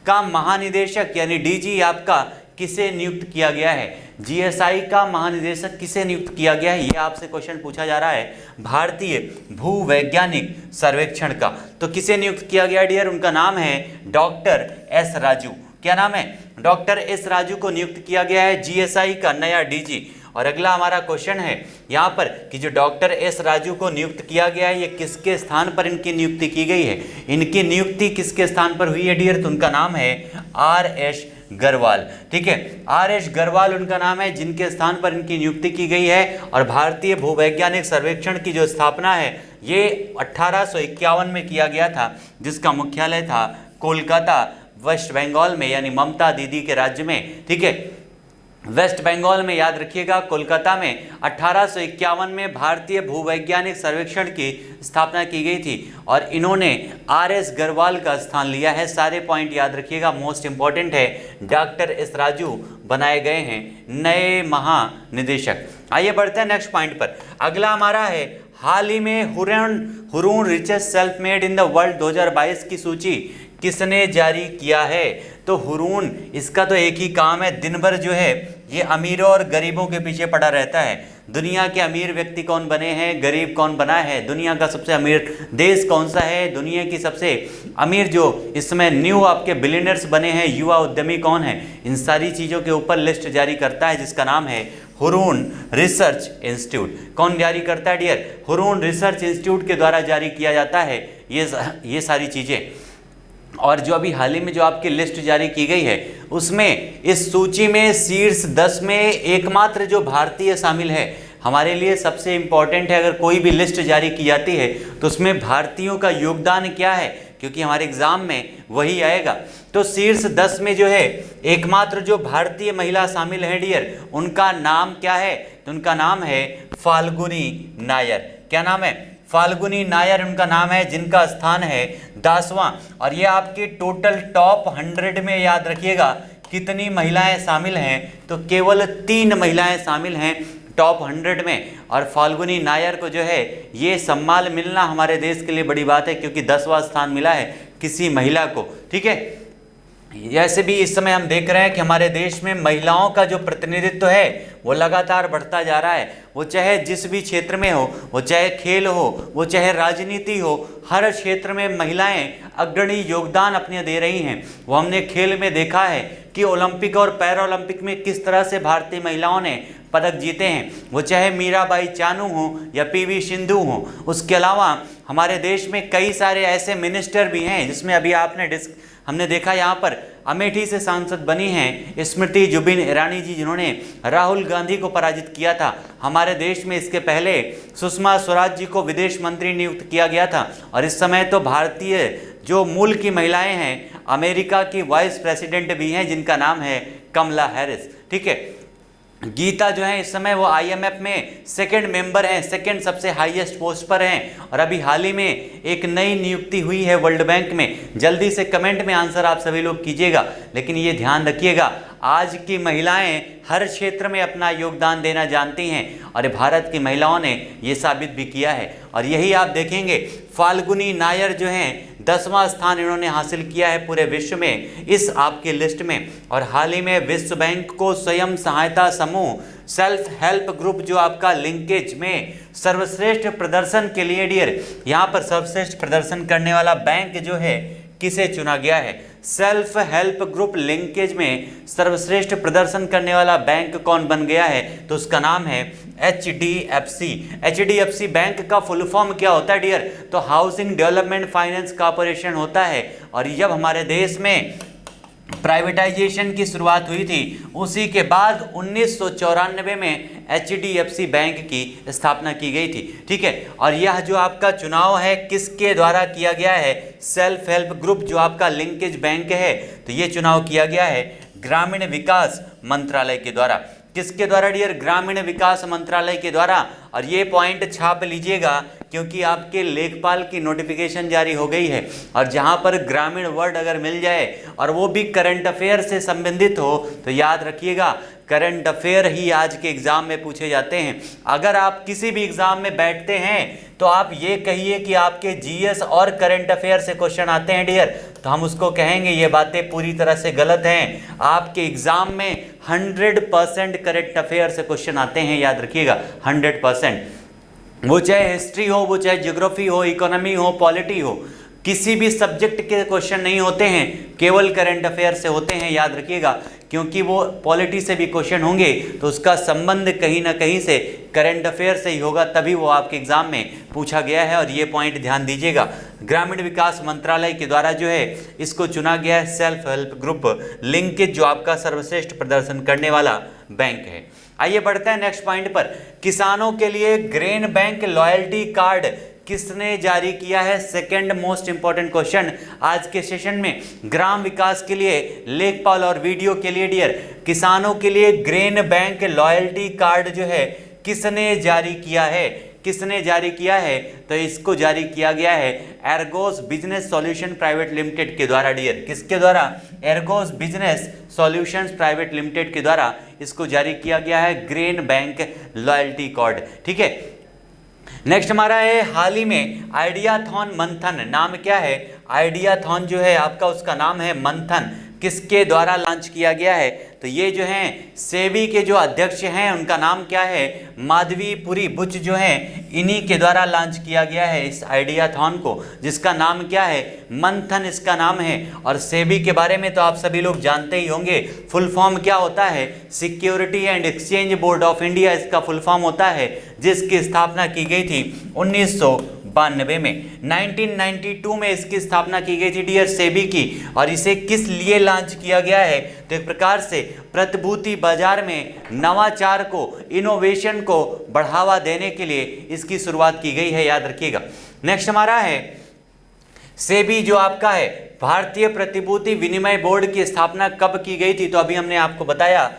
का महानिदेशक यानी डीजी आपका किसे नियुक्त किया गया है। जीएसआई का महानिदेशक किसे नियुक्त किया गया है, ये आपसे क्वेश्चन पूछा जा रहा है भारतीय भूवैज्ञानिक सर्वेक्षण का। तो किसे नियुक्त किया गया डियर, उनका नाम है डॉक्टर एस राजू। क्या नाम है, डॉक्टर एस राजू को नियुक्त किया गया है जीएसआई का नया डीजी। और अगला हमारा क्वेश्चन है यहाँ पर कि जो डॉक्टर एस राजू को नियुक्त किया गया है ये किसके स्थान पर इनकी नियुक्ति की गई है, इनकी नियुक्ति किसके स्थान पर हुई है डियर, तो उनका नाम है आर एस गरवाल। ठीक है, आर एस गरवाल उनका नाम है जिनके स्थान पर इनकी नियुक्ति की गई है। और भारतीय भूवैज्ञानिक सर्वेक्षण की जो स्थापना है ये 1851 में किया गया था, जिसका मुख्यालय था कोलकाता वेस्ट बंगाल में, यानी ममता दीदी के राज्य में। ठीक है, वेस्ट बंगाल में, याद रखिएगा कोलकाता में 1851 में भारतीय भूवैज्ञानिक सर्वेक्षण की स्थापना की गई थी और इन्होंने आर एस गरवाल का स्थान लिया है। सारे पॉइंट याद रखिएगा, मोस्ट इंपॉर्टेंट है। डॉक्टर एस राजू बनाए गए हैं नए महानिदेशक। आइए बढ़ते हैं नेक्स्ट पॉइंट पर। अगला हमारा है हाल ही में Hurun richest self made in the world 2022 की सूची किसने जारी किया है। तो हुरून, इसका तो एक ही काम है, दिन भर जो है ये अमीरों और गरीबों के पीछे पड़ा रहता है। दुनिया के अमीर व्यक्ति कौन बने हैं, गरीब कौन बना है, दुनिया का सबसे अमीर देश कौन सा है, दुनिया की सबसे अमीर जो इस समय न्यू आपके बिलियनर्स बने हैं, युवा उद्यमी कौन है, इन सारी चीज़ों के ऊपर लिस्ट जारी करता है जिसका नाम है हुरून रिसर्च इंस्टीट्यूट। कौन जारी करता है डियर, हुरून रिसर्च इंस्टीट्यूट के द्वारा जारी किया जाता है ये सारी चीज़ें। और जो अभी हाल ही में जो आपकी लिस्ट जारी की गई है उसमें इस सूची में शीर्ष 10 में एकमात्र जो भारतीय शामिल है। हमारे लिए सबसे इम्पॉर्टेंट है, अगर कोई भी लिस्ट जारी की जाती है तो उसमें भारतीयों का योगदान क्या है, क्योंकि हमारे एग्जाम में वही आएगा। तो शीर्ष 10 में जो है एकमात्र जो भारतीय महिला शामिल है डियर, उनका नाम क्या है, तो उनका नाम है फाल्गुनी नायर। क्या नाम है, फाल्गुनी नायर उनका नाम है, जिनका स्थान है 10वां। और ये आपके टोटल टॉप 100 में याद रखिएगा कितनी महिलाएं शामिल हैं, तो केवल 3 महिलाएं शामिल हैं टॉप 100 में। और फाल्गुनी नायर को जो है ये सम्मान मिलना हमारे देश के लिए बड़ी बात है, क्योंकि 10वां स्थान मिला है किसी महिला को। ठीक है, जैसे भी इस समय हम देख रहे हैं कि हमारे देश में महिलाओं का जो प्रतिनिधित्व है वो लगातार बढ़ता जा रहा है। वो चाहे जिस भी क्षेत्र में हो, वो चाहे खेल हो, वो चाहे राजनीति हो, हर क्षेत्र में महिलाएं अग्रणी योगदान अपने दे रही हैं। वो हमने खेल में देखा है कि ओलंपिक और पैरा ओलंपिक में किस तरह से भारतीय महिलाओं ने पदक जीते हैं, वो चाहे मीराबाई चानू हो या पीवी सिंधु हो। उसके अलावा हमारे देश में कई सारे ऐसे मिनिस्टर भी हैं जिसमें अभी हमने देखा यहाँ पर अमेठी से सांसद बनी हैं स्मृति जुबिन ईरानी जी, जिन्होंने राहुल गांधी को पराजित किया था। हमारे देश में इसके पहले सुषमा स्वराज जी को विदेश मंत्री नियुक्त किया गया था। और इस समय तो भारतीय जो मूल की महिलाएं हैं अमेरिका की वाइस प्रेसिडेंट भी हैं, जिनका नाम है कमला हैरिस। ठीक है, गीता जो है इस समय वो आईएमएफ में सेकंड मेंबर हैं, सेकंड सबसे हाईएस्ट पोस्ट पर हैं। और अभी हाल ही में एक नई नियुक्ति हुई है वर्ल्ड बैंक में। जल्दी से कमेंट में आंसर आप सभी लोग कीजिएगा, लेकिन ये ध्यान रखिएगा आज की महिलाएं हर क्षेत्र में अपना योगदान देना जानती हैं और भारत की महिलाओं ने ये साबित भी किया है। और यही आप देखेंगे फाल्गुनी नायर जो हैं 10वां स्थान इन्होंने हासिल किया है पूरे विश्व में इस आपकी लिस्ट में। और हाल ही में विश्व बैंक को स्वयं सहायता समूह सेल्फ हेल्प ग्रुप जो आपका लिंकेज में सर्वश्रेष्ठ प्रदर्शन के लिए डियर, यहाँ पर सर्वश्रेष्ठ प्रदर्शन करने वाला बैंक जो है किसे चुना गया है। सेल्फ हेल्प ग्रुप लिंकेज में सर्वश्रेष्ठ प्रदर्शन करने वाला बैंक कौन बन गया है, तो उसका नाम है HDFC। HDFC बैंक का फुल फॉर्म क्या होता है डियर, तो हाउसिंग डेवलपमेंट फाइनेंस कॉर्पोरेशन होता है। और जब हमारे देश में प्राइवेटाइजेशन की शुरुआत हुई थी, उसी के बाद 1994 में HDFC बैंक की स्थापना की गई थी। ठीक है, और यह जो आपका चुनाव है किसके द्वारा किया गया है? सेल्फ हेल्प ग्रुप जो आपका लिंकेज बैंक है, तो ये चुनाव किया गया है ग्रामीण विकास मंत्रालय के द्वारा। किसके द्वारा डियर? ग्रामीण विकास मंत्रालय के द्वारा। और ये पॉइंट छाप लीजिएगा क्योंकि आपके लेखपाल की नोटिफिकेशन जारी हो गई है, और जहां पर ग्रामीण वर्ड अगर मिल जाए और वो भी करंट अफेयर से संबंधित हो तो याद रखिएगा करंट अफेयर ही आज के एग्जाम में पूछे जाते हैं। अगर आप किसी भी एग्जाम में बैठते हैं तो आप ये कहिए कि आपके जीएस और करंट अफेयर से क्वेश्चन आते हैं डियर, तो हम उसको कहेंगे ये बातें पूरी तरह से गलत हैं। आपके एग्जाम में 100% करंट अफेयर से क्वेश्चन आते हैं, याद रखिएगा 100%। वो चाहे हिस्ट्री हो, वो चाहे ज्योग्राफी हो, इकोनॉमी हो, पॉलिटी हो, किसी भी सब्जेक्ट के क्वेश्चन नहीं होते हैं, केवल करंट अफेयर से होते हैं, याद रखिएगा। क्योंकि वो पॉलिटी से भी क्वेश्चन होंगे तो उसका संबंध कहीं ना कहीं से करंट अफेयर से ही होगा, तभी वो आपके एग्जाम में पूछा गया है। और ये पॉइंट ध्यान दीजिएगा, ग्रामीण विकास मंत्रालय के द्वारा जो है इसको चुना गया है सेल्फ हेल्प ग्रुप लिंकेज जो आपका सर्वश्रेष्ठ प्रदर्शन करने वाला बैंक है। आइए बढ़ते हैं नेक्स्ट पॉइंट पर। किसानों के लिए ग्रेन बैंक लॉयल्टी कार्ड किसने जारी किया है? सेकंड मोस्ट इंपॉर्टेंट क्वेश्चन आज के सेशन में। ग्राम विकास के लिए लेखपाल और वीडियो के लिए डियर, किसानों के लिए ग्रेन बैंक लॉयल्टी कार्ड जो है किसने जारी किया है? किसने जारी किया है? तो इसको जारी किया गया है एर्गोस बिजनेस सॉल्यूशन प्राइवेट लिमिटेड के द्वारा डियर। किसके द्वारा? एर्गोस बिजनेस सॉल्यूशंस प्राइवेट लिमिटेड के द्वारा इसको जारी किया गया है ग्रेन बैंक लॉयल्टी कार्ड। ठीक है, नेक्स्ट हमारा है हाल ही में आइडियाथॉन मंथन। नाम क्या है? आइडियाथॉन जो है आपका उसका नाम है मंथन। किसके द्वारा लॉन्च किया गया है? तो ये जो हैं सेबी के जो अध्यक्ष हैं उनका नाम क्या है? माधवी पुरी बुच जो हैं, इन्हीं के द्वारा लॉन्च किया गया है इस आइडियाथॉन को, जिसका नाम क्या है? मंथन इसका नाम है। और सेबी के बारे में तो आप सभी लोग जानते ही होंगे, फुल फॉर्म क्या होता है? Security and exchange board of India इसका फुल फॉर्म होता है, जिसकी स्थापना की गई थी 1992 में। 1992 में इसकी स्थापना की गई थी डियर सेबी की। और इसे किस लिए लॉन्च किया गया है? तो एक प्रकार से प्रतिभूति बाजार में नवाचार को, इनोवेशन को बढ़ावा देने के लिए इसकी शुरुआत की गई है, याद रखिएगा। नेक्स्ट हमारा है सेबी जो आपका है भारतीय प्रतिभूति विनिमय बोर्ड की स्थापना कब की गई थी? तो अभी हमने आपको बताया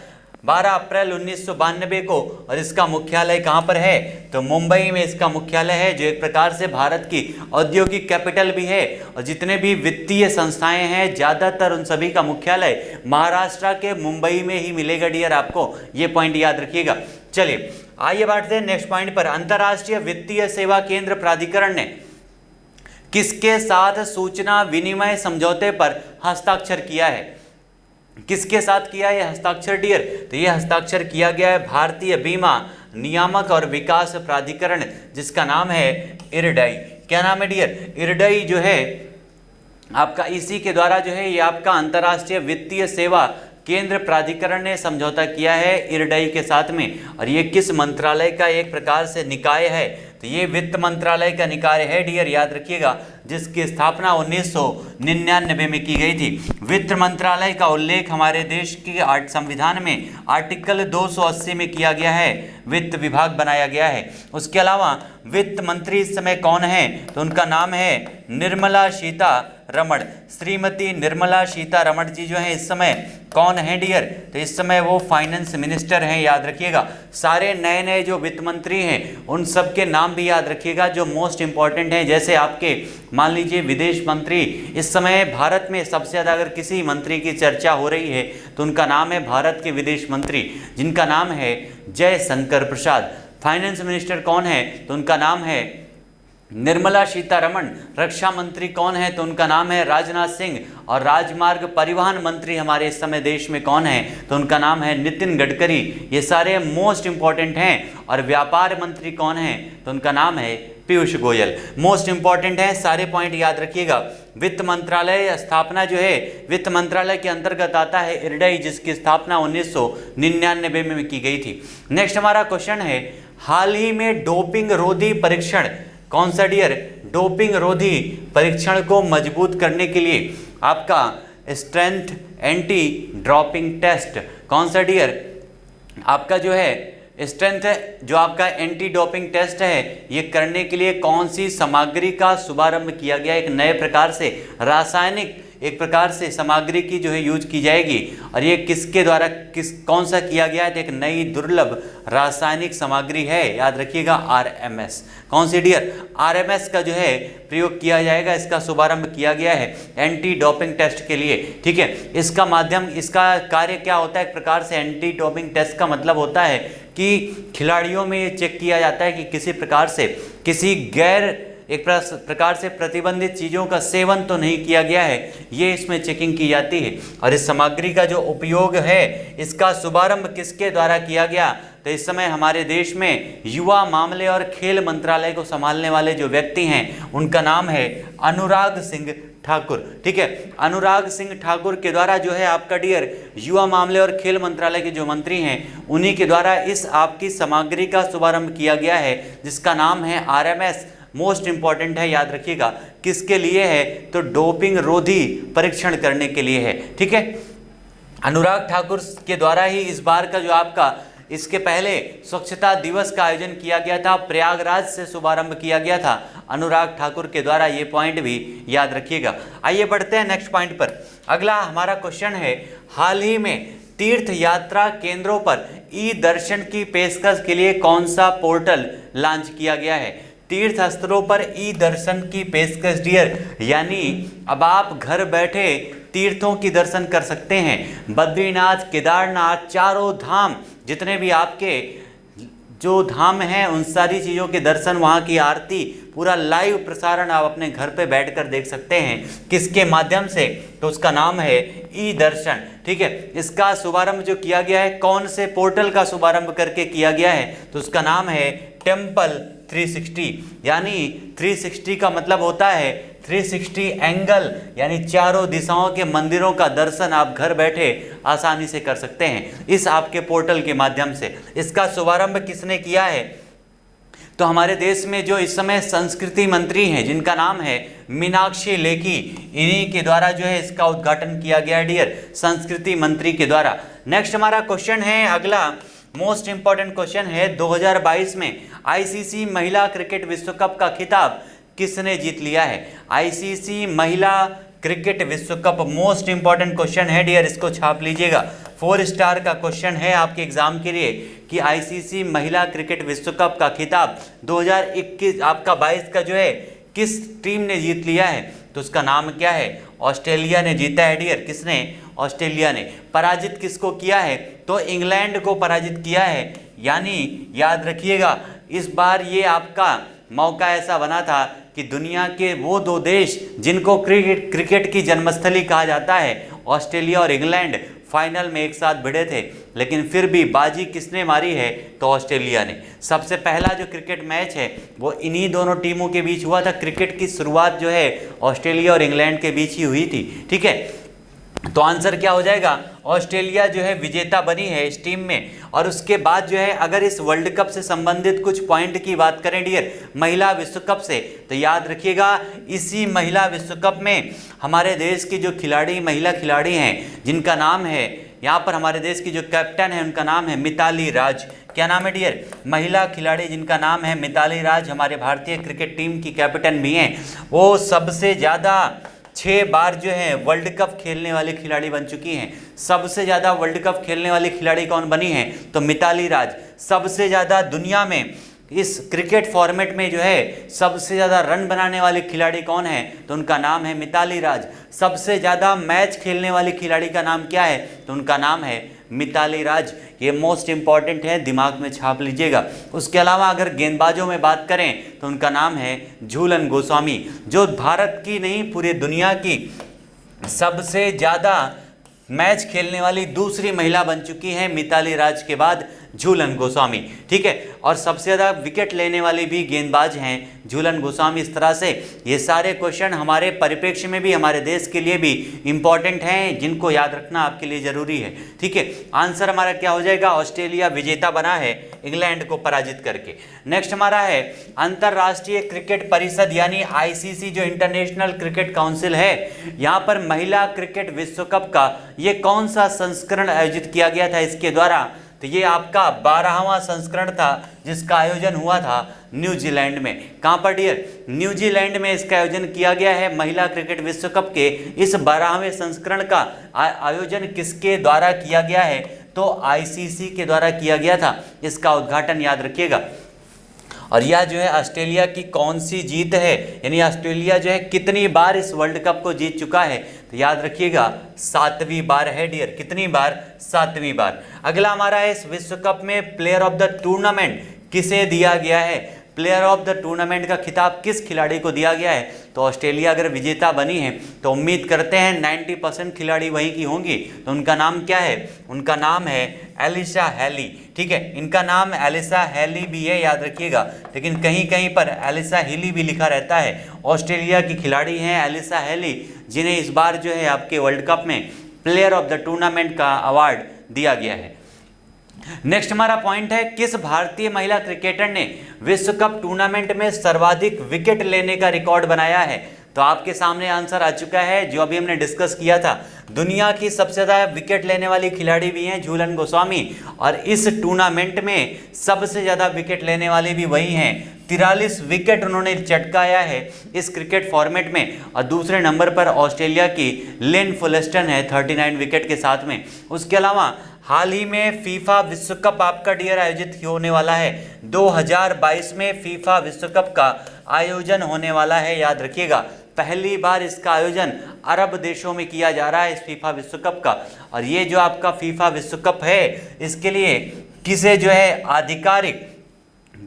12 अप्रैल 1992 को। और इसका मुख्यालय कहाँ पर है? तो मुंबई में इसका मुख्यालय है, जो एक प्रकार से भारत की औद्योगिक कैपिटल भी है। और जितने भी वित्तीय संस्थाएं हैं ज़्यादातर उन सभी का मुख्यालय महाराष्ट्र के मुंबई में ही मिलेगा डियर, आपको ये पॉइंट याद रखिएगा। चलिए आइए बढ़ते हैं नेक्स्ट पॉइंट पर। अंतर्राष्ट्रीय वित्तीय सेवा केंद्र प्राधिकरण ने किसके साथ सूचना विनिमय समझौते पर हस्ताक्षर किया है? किसके साथ किया है हस्ताक्षर डियर? तो ये हस्ताक्षर किया गया है भारतीय बीमा नियामक और विकास प्राधिकरण, जिसका नाम है इरडई। क्या नाम है डियर? इरडई जो है आपका, इसी के द्वारा जो है ये आपका अंतर्राष्ट्रीय वित्तीय सेवा केंद्र प्राधिकरण ने समझौता किया है इरडई के साथ में। और ये किस मंत्रालय का एक प्रकार से निकाय है? तो ये वित्त मंत्रालय का निकाय है डियर, याद रखिएगा, जिसकी स्थापना 1999 में की गई थी। वित्त मंत्रालय का उल्लेख हमारे देश के संविधान में आर्टिकल 280 में किया गया है, वित्त विभाग बनाया गया है। उसके अलावा वित्त मंत्री इस समय कौन है? तो उनका नाम है निर्मला सीतारमण। श्रीमती निर्मला सीतारमण जी जो है इस समय कौन है डियर? तो इस समय वो फाइनेंस मिनिस्टर हैं, याद रखिएगा। सारे नए नए जो वित्त मंत्री हैं उन सब के नाम भी याद रखिएगा जो मोस्ट इंपॉर्टेंट हैं। जैसे आपके मान लीजिए विदेश मंत्री, इस समय भारत में सबसे ज़्यादा अगर किसी मंत्री की चर्चा हो रही है तो उनका नाम है भारत के विदेश मंत्री, जिनका नाम है जयशंकर प्रसाद। फाइनेंस मिनिस्टर कौन है? तो उनका नाम है निर्मला सीतारमण। रक्षा मंत्री कौन है? तो उनका नाम है राजनाथ सिंह। और राजमार्ग परिवहन मंत्री हमारे इस समय देश में कौन है? तो उनका नाम है नितिन गडकरी। ये सारे मोस्ट इंपॉर्टेंट हैं। और व्यापार मंत्री कौन है? तो उनका नाम है पीयूष गोयल। मोस्ट इंपॉर्टेंट है, सारे पॉइंट याद रखिएगा। वित्त मंत्रालय स्थापना जो है वित्त मंत्रालय के अंतर्गत आता है इरडई, जिसकी स्थापना 1999 में की गई थी। नेक्स्ट हमारा क्वेश्चन है हाल ही में डोपिंग रोधी परीक्षण कौन सा डियर? डोपिंग रोधी परीक्षण को मजबूत करने के लिए आपका स्ट्रेंथ एंटी ड्रॉपिंग टेस्ट। कौन सा डियर? आपका जो है स्ट्रेंथ है, जो आपका एंटी डोपिंग टेस्ट है, ये करने के लिए कौन सी सामग्री का शुभारंभ किया गया? एक नए प्रकार से रासायनिक एक प्रकार से सामग्री की जो है यूज की जाएगी, और ये किसके द्वारा कौन सा किया गया है? तो एक नई दुर्लभ रासायनिक सामग्री है, याद रखिएगा RMS। कौन सी डियर? RMS का जो है प्रयोग किया जाएगा, इसका शुभारंभ किया गया है एंटी डोपिंग टेस्ट के लिए। ठीक है, इसका माध्यम, इसका कार्य क्या होता है? एक प्रकार से एंटी डोपिंग टेस्ट का मतलब होता है कि खिलाड़ियों में ये चेक किया जाता है कि किसी प्रकार से किसी गैर एक प्रकार से प्रतिबंधित चीज़ों का सेवन तो नहीं किया गया है, ये इसमें चेकिंग की जाती है। और इस सामग्री का जो उपयोग है, इसका शुभारंभ किसके द्वारा किया गया? तो इस समय हमारे देश में युवा मामले और खेल मंत्रालय को संभालने वाले जो व्यक्ति हैं, उनका नाम है अनुराग सिंह ठाकुर। ठीक है, अनुराग सिंह ठाकुर के द्वारा जो है आपका डियर युवा मामले और खेल मंत्रालय के जो मंत्री हैं, उन्हीं के द्वारा इस आपकी सामग्री का शुभारंभ किया गया है, जिसका नाम है RMS। मोस्ट इंपॉर्टेंट है, याद रखिएगा। किसके लिए है? तो डोपिंग रोधी परीक्षण करने के लिए है। ठीक है, अनुराग ठाकुर के द्वारा ही इस बार का जो आपका इसके पहले स्वच्छता दिवस का आयोजन किया गया था, प्रयागराज से शुभारंभ किया गया था अनुराग ठाकुर के द्वारा, ये पॉइंट भी याद रखिएगा। आइए बढ़ते हैं नेक्स्ट पॉइंट पर। अगला हमारा क्वेश्चन है, हाल ही में तीर्थ यात्रा केंद्रों पर ई दर्शन की पेशकश के लिए कौन सा पोर्टल लॉन्च किया गया है? तीर्थ स्थलों पर ई दर्शन की पेशकश डियर, यानी अब आप घर बैठे तीर्थों की दर्शन कर सकते हैं। बद्रीनाथ, केदारनाथ, चारों धाम, जितने भी आपके जो धाम हैं, उन सारी चीज़ों के दर्शन, वहाँ की आरती, पूरा लाइव प्रसारण आप अपने घर पे बैठकर देख सकते हैं। किसके माध्यम से? तो उसका नाम है ई दर्शन। ठीक है, इसका शुभारंभ जो किया गया है, कौन से पोर्टल का शुभारंभ करके किया गया है? तो उसका नाम है टेम्पल 360। यानी 360 का मतलब होता है 360 एंगल, यानी चारों दिशाओं के मंदिरों का दर्शन आप घर बैठे आसानी से कर सकते हैं इस आपके पोर्टल के माध्यम से। इसका शुभारंभ किसने किया है? तो हमारे देश में जो इस समय संस्कृति मंत्री हैं, जिनका नाम है मीनाक्षी लेखी, इन्हीं के द्वारा जो है इसका उद्घाटन किया गया डियर, संस्कृति मंत्री के द्वारा। नेक्स्ट हमारा क्वेश्चन है, अगला मोस्ट इंपॉर्टेंट क्वेश्चन है, 2022 में ICC महिला क्रिकेट विश्व कप का खिताब किसने जीत लिया है? ICC महिला क्रिकेट विश्व कप, मोस्ट इंपॉर्टेंट क्वेश्चन है डियर, इसको छाप लीजिएगा। 4 स्टार का क्वेश्चन है आपके एग्जाम के लिए कि ICC महिला क्रिकेट विश्व कप का खिताब 2021 आपका 22 का जो है किस टीम ने जीत लिया है? तो उसका नाम क्या है? ऑस्ट्रेलिया ने जीता है डियर। किसने? ऑस्ट्रेलिया ने। पराजित किसको किया है? तो इंग्लैंड को पराजित किया है। यानी याद रखिएगा, इस बार ये आपका मौका ऐसा बना था कि दुनिया के वो 2 देश जिनको क्रिकेट की जन्मस्थली कहा जाता है, ऑस्ट्रेलिया और इंग्लैंड, फाइनल में एक साथ भिड़े थे, लेकिन फिर भी बाजी किसने मारी है? तो ऑस्ट्रेलिया ने। सबसे पहला जो क्रिकेट मैच है वो इन्हीं दोनों टीमों के बीच हुआ था। क्रिकेट की शुरुआत जो है ऑस्ट्रेलिया और इंग्लैंड के बीच ही हुई थी। ठीक है, तो आंसर क्या हो जाएगा? ऑस्ट्रेलिया जो है विजेता बनी है इस टीम में। और उसके बाद जो है अगर इस वर्ल्ड कप से संबंधित कुछ पॉइंट की बात करें डियर, महिला विश्व कप से, तो याद रखिएगा इसी महिला विश्व कप में हमारे देश की जो खिलाड़ी, महिला खिलाड़ी हैं, जिनका नाम है यहाँ पर हमारे देश की जो कैप्टन है उनका नाम है मिताली राज। क्या नाम है डियर? महिला खिलाड़ी जिनका नाम है मिताली राज, हमारे भारतीय क्रिकेट टीम की कैप्टन भी हैं। वो सबसे ज़्यादा 6 बार जो है वर्ल्ड कप खेलने वाली खिलाड़ी बन चुकी हैं। सबसे ज़्यादा वर्ल्ड कप खेलने वाली खिलाड़ी कौन बनी है? तो मिताली राज। सबसे ज़्यादा दुनिया में इस क्रिकेट फॉर्मेट में जो है सबसे ज़्यादा रन बनाने वाले खिलाड़ी कौन है? तो उनका नाम है मिताली राज। सबसे ज़्यादा मैच खेलने वाली खिलाड़ी का नाम क्या है? तो उनका नाम है मिताली राज। ये मोस्ट इंपॉर्टेंट है, दिमाग में छाप लीजिएगा। उसके अलावा अगर गेंदबाजों में बात करें तो उनका नाम है झूलन गोस्वामी, जो भारत की नहीं पूरी दुनिया की सबसे ज़्यादा मैच खेलने वाली दूसरी महिला बन चुकी हैं मिताली राज के बाद। झूलन गोस्वामी। ठीक है, और सबसे ज़्यादा विकेट लेने वाले भी गेंदबाज हैं झूलन गोस्वामी। इस तरह से ये सारे क्वेश्चन हमारे परिप्रेक्ष्य में भी, हमारे देश के लिए भी इंपॉर्टेंट हैं, जिनको याद रखना आपके लिए ज़रूरी है। ठीक है, आंसर हमारा क्या हो जाएगा? ऑस्ट्रेलिया विजेता बना है इंग्लैंड को पराजित करके। नेक्स्ट हमारा है अंतर्राष्ट्रीय क्रिकेट परिषद यानी आईसीसी, जो इंटरनेशनल क्रिकेट काउंसिल है, यहाँ पर महिला क्रिकेट विश्व कप का ये कौन सा संस्करण आयोजित किया गया था इसके द्वारा? तो ये आपका 12वां संस्करण था, जिसका आयोजन हुआ था न्यूजीलैंड में। कहाँ पर डियर? न्यूजीलैंड में इसका आयोजन किया गया है महिला क्रिकेट विश्व कप के। इस 12वें संस्करण का आयोजन किसके द्वारा किया गया है? तो आईसीसी के द्वारा किया गया था। इसका उद्घाटन याद रखिएगा। और यह जो है ऑस्ट्रेलिया की कौन सी जीत है, यानी ऑस्ट्रेलिया जो है कितनी बार इस वर्ल्ड कप को जीत चुका है? तो याद रखिएगा 7वीं बार है डियर। कितनी बार? 7वीं बार। अगला हमारा है इस विश्व कप में प्लेयर ऑफ द टूर्नामेंट किसे दिया गया है? प्लेयर ऑफ द टूर्नामेंट का खिताब किस खिलाड़ी को दिया गया है? तो ऑस्ट्रेलिया अगर विजेता बनी है तो उम्मीद करते हैं 90% खिलाड़ी वहीं की होंगी। तो उनका नाम क्या है? उनका नाम है एलिसा हेली। ठीक है, इनका नाम एलिसा हेली भी है, याद रखिएगा, लेकिन कहीं कहीं पर एलिसा हिली भी लिखा रहता है। ऑस्ट्रेलिया की खिलाड़ी हैं एलिसा हेली, जिन्हें इस बार जो है आपके वर्ल्ड कप में प्लेयर ऑफ द टूर्नामेंट का अवार्ड दिया गया है। नेक्स्ट हमारा पॉइंट है किस भारतीय महिला क्रिकेटर ने विश्व कप टूर्नामेंट में सर्वाधिक विकेट लेने का रिकॉर्ड बनाया है? तो आपके सामने आंसर आ चुका है, जो अभी हमने डिस्कस किया था। दुनिया की सबसे ज़्यादा विकेट लेने वाली खिलाड़ी भी हैं झूलन गोस्वामी, और इस टूर्नामेंट में सबसे ज़्यादा विकेट लेने वाले भी वही हैं। 43 विकेट उन्होंने चटकाया है इस क्रिकेट फॉर्मेट में। और दूसरे नंबर पर ऑस्ट्रेलिया की लिन फुलेस्टन है 39 विकेट के साथ में। उसके अलावा हाल ही में फीफा विश्व कप आपका डियर आयोजित होने वाला है। 2022 में फीफा विश्व कप का आयोजन होने वाला है, याद रखिएगा। पहली बार इसका आयोजन अरब देशों में किया जा रहा है इस फीफा विश्व कप का। और ये जो आपका फीफा विश्व कप है, इसके लिए किसे जो है आधिकारिक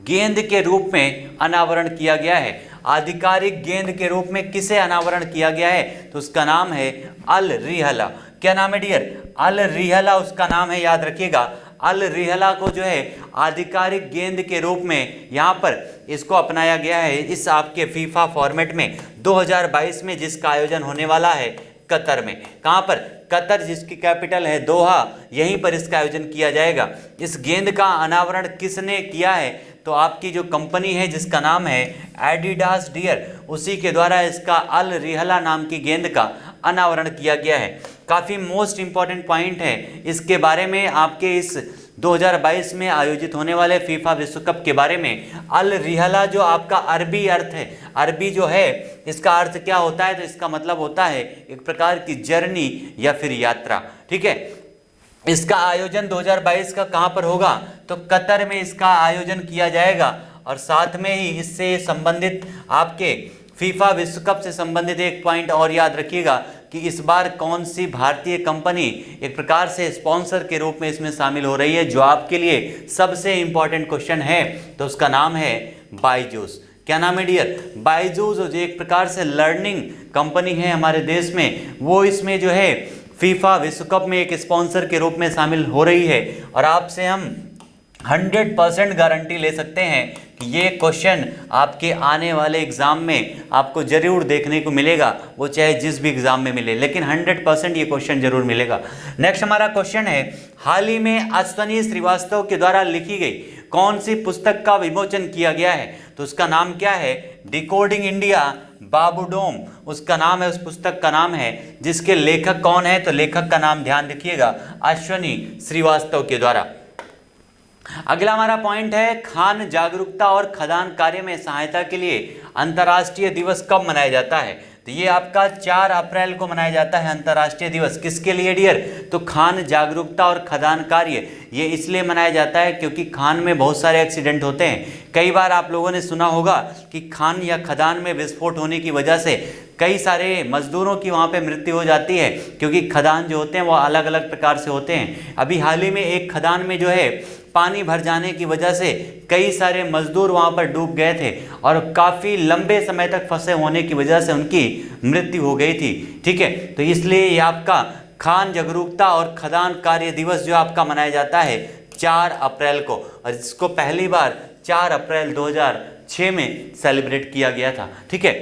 गेंद के रूप में अनावरण किया गया है? आधिकारिक गेंद के रूप में किसे अनावरण किया गया है? तो उसका नाम है अल रिहला। क्या नाम है डियर? अल रिहला उसका नाम है, याद रखिएगा। अल रिहला को जो है आधिकारिक गेंद के रूप में यहाँ पर इसको अपनाया गया है इस आपके फीफा फॉर्मेट में 2022 में, जिसका आयोजन होने वाला है कतर में। कहाँ पर? कतर, जिसकी कैपिटल है दोहा, यहीं पर इसका आयोजन किया जाएगा। इस गेंद का अनावरण किसने किया है? तो आपकी जो कंपनी है जिसका नाम है एडिडास डियर, उसी के द्वारा इसका अल रिहला नाम की गेंद का अनावरण किया गया है। काफ़ी मोस्ट इंपॉर्टेंट पॉइंट है इसके बारे में आपके इस 2022 में आयोजित होने वाले फीफा विश्व कप के बारे में। अल रिहला जो आपका अरबी अर्थ है, अरबी जो है इसका अर्थ क्या होता है? तो इसका मतलब होता है एक प्रकार की जर्नी या फिर यात्रा। ठीक है, इसका आयोजन 2022 का कहाँ पर होगा? तो कतर में इसका आयोजन किया जाएगा। और साथ में ही इससे संबंधित आपके फीफा विश्व कप से संबंधित एक पॉइंट और याद रखिएगा कि इस बार कौन सी भारतीय कंपनी एक प्रकार से स्पॉन्सर के रूप में इसमें शामिल हो रही है, जो आपके लिए सबसे इंपॉर्टेंट क्वेश्चन है। तो उसका नाम है बायजूस। क्या नाम है डियर? बायजूस, जो एक प्रकार से लर्निंग कंपनी है हमारे देश में, वो इसमें जो है फीफा विश्व कप में एक स्पॉन्सर के रूप में शामिल हो रही है। और आपसे हम 100% गारंटी ले सकते हैं कि ये क्वेश्चन आपके आने वाले एग्जाम में आपको जरूर देखने को मिलेगा, वो चाहे जिस भी एग्जाम में मिले, लेकिन 100% ये क्वेश्चन जरूर मिलेगा। नेक्स्ट हमारा क्वेश्चन है हाल ही में अश्वनी श्रीवास्तव के द्वारा लिखी गई कौन सी पुस्तक का विमोचन किया गया है? तो उसका नाम क्या है? डिकोडिंग इंडिया बाबूडोम उसका नाम है, उस पुस्तक का नाम है। जिसके लेखक कौन है? तो लेखक का नाम ध्यान रखिएगा, अश्वनी श्रीवास्तव के द्वारा। अगला हमारा पॉइंट है खान जागरूकता और खदान कार्य में सहायता के लिए अंतर्राष्ट्रीय दिवस कब मनाया जाता है? तो ये आपका 4 अप्रैल को मनाया जाता है अंतर्राष्ट्रीय दिवस। किसके लिए डियर? तो खान जागरूकता और खदान कार्य ये इसलिए मनाया जाता है क्योंकि खान में बहुत सारे एक्सीडेंट होते हैं। कई बार आप लोगों ने सुना होगा कि खान या खदान में विस्फोट होने की वजह से कई सारे मजदूरों की वहाँ पे मृत्यु हो जाती है, क्योंकि खदान जो होते हैं वो अलग अलग प्रकार से होते हैं। अभी हाल ही में एक खदान में जो है पानी भर जाने की वजह से कई सारे मजदूर वहाँ पर डूब गए थे और काफ़ी लंबे समय तक फंसे होने की वजह से उनकी मृत्यु हो गई थी। ठीक है, तो इसलिए ये आपका खान जागरूकता और खदान कार्य दिवस जो आपका मनाया जाता है 4 अप्रैल को, और इसको पहली बार 4 अप्रैल 2006 में सेलिब्रेट किया गया था। ठीक है,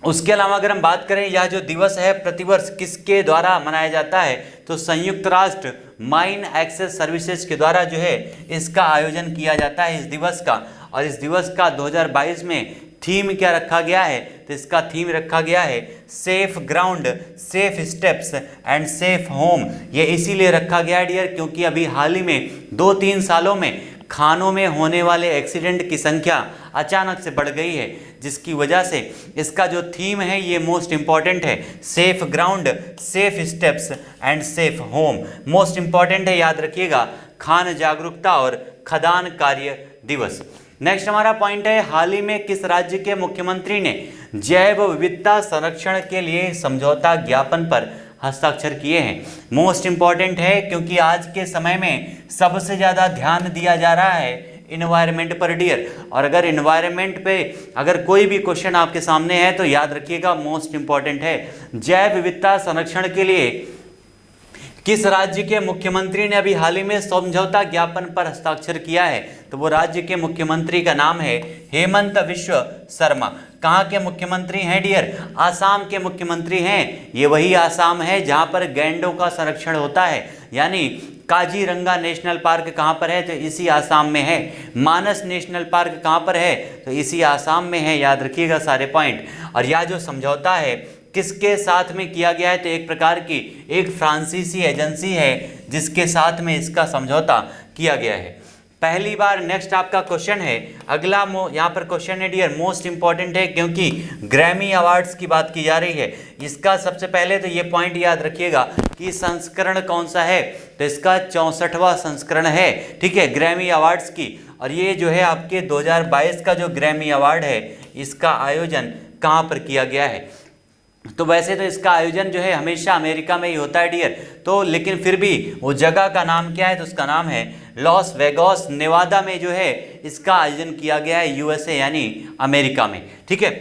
उसके अलावा अगर हम बात करें यह जो दिवस है प्रतिवर्ष किसके द्वारा मनाया जाता है, तो संयुक्त राष्ट्र माइन एक्सेस सर्विसेज के द्वारा जो है इसका आयोजन किया जाता है इस दिवस का। और इस दिवस का 2022 में थीम क्या रखा गया है, तो इसका थीम रखा गया है safe ground, safe steps and safe home. ये इसीलिए रखा गया है डियर क्योंकि अभी हाल ही में 2-3 सालों में खानों में होने वाले एक्सीडेंट की संख्या अचानक से बढ़ गई है, जिसकी वजह से इसका जो थीम है ये मोस्ट इम्पॉर्टेंट है, safe ground, safe steps and safe home. Most important है, याद रखिएगा, खान जागरूकता और खदान कार्य दिवस। नेक्स्ट हमारा पॉइंट है, हाल ही में किस राज्य के मुख्यमंत्री ने जैव विविधता संरक्षण के लिए समझौता ज्ञापन पर हस्ताक्षर किए हैं। मोस्ट इंपॉर्टेंट है क्योंकि आज के समय में सबसे ज़्यादा ध्यान दिया जा रहा है इन्वायरमेंट पर डियर। और अगर इन्वायरमेंट पे अगर कोई भी क्वेश्चन आपके सामने है तो याद रखिएगा मोस्ट इंपॉर्टेंट है, जैव विविधता संरक्षण के लिए किस राज्य के मुख्यमंत्री ने अभी हाल ही में समझौता ज्ञापन पर हस्ताक्षर किया है, तो वो राज्य के मुख्यमंत्री का नाम है हेमंत विश्व शर्मा। कहाँ के मुख्यमंत्री हैं डियर, आसाम के मुख्यमंत्री हैं। ये वही आसाम है जहाँ पर गैंडों का संरक्षण होता है, यानी काजीरंगा नेशनल पार्क कहाँ पर है, तो इसी आसाम में है। मानस नेशनल पार्क कहाँ पर है, तो इसी आसाम में है। याद रखिएगा सारे पॉइंट। और यह जो समझौता है किसके साथ में किया गया है, तो एक प्रकार की एक फ्रांसीसी एजेंसी है जिसके साथ में इसका समझौता किया गया है पहली बार। नेक्स्ट आपका क्वेश्चन है अगला, यहाँ पर क्वेश्चन है डियर मोस्ट इंपॉर्टेंट है क्योंकि ग्रैमी अवार्ड्स की बात की जा रही है। इसका सबसे पहले तो ये पॉइंट याद रखिएगा कि संस्करण कौन सा है, तो इसका 64वां संस्करण है। ठीक है, ग्रैमी अवार्ड्स की। और ये जो है आपके 2022 का जो ग्रैमी अवार्ड है इसका आयोजन कहाँ पर किया गया है, तो वैसे तो इसका आयोजन जो है हमेशा अमेरिका में ही होता है डियर, तो लेकिन फिर भी वो जगह का नाम क्या है, तो उसका नाम है लॉस वेगास नेवादा में जो है इसका आयोजन किया गया है, यूएसए यानी अमेरिका में। ठीक है,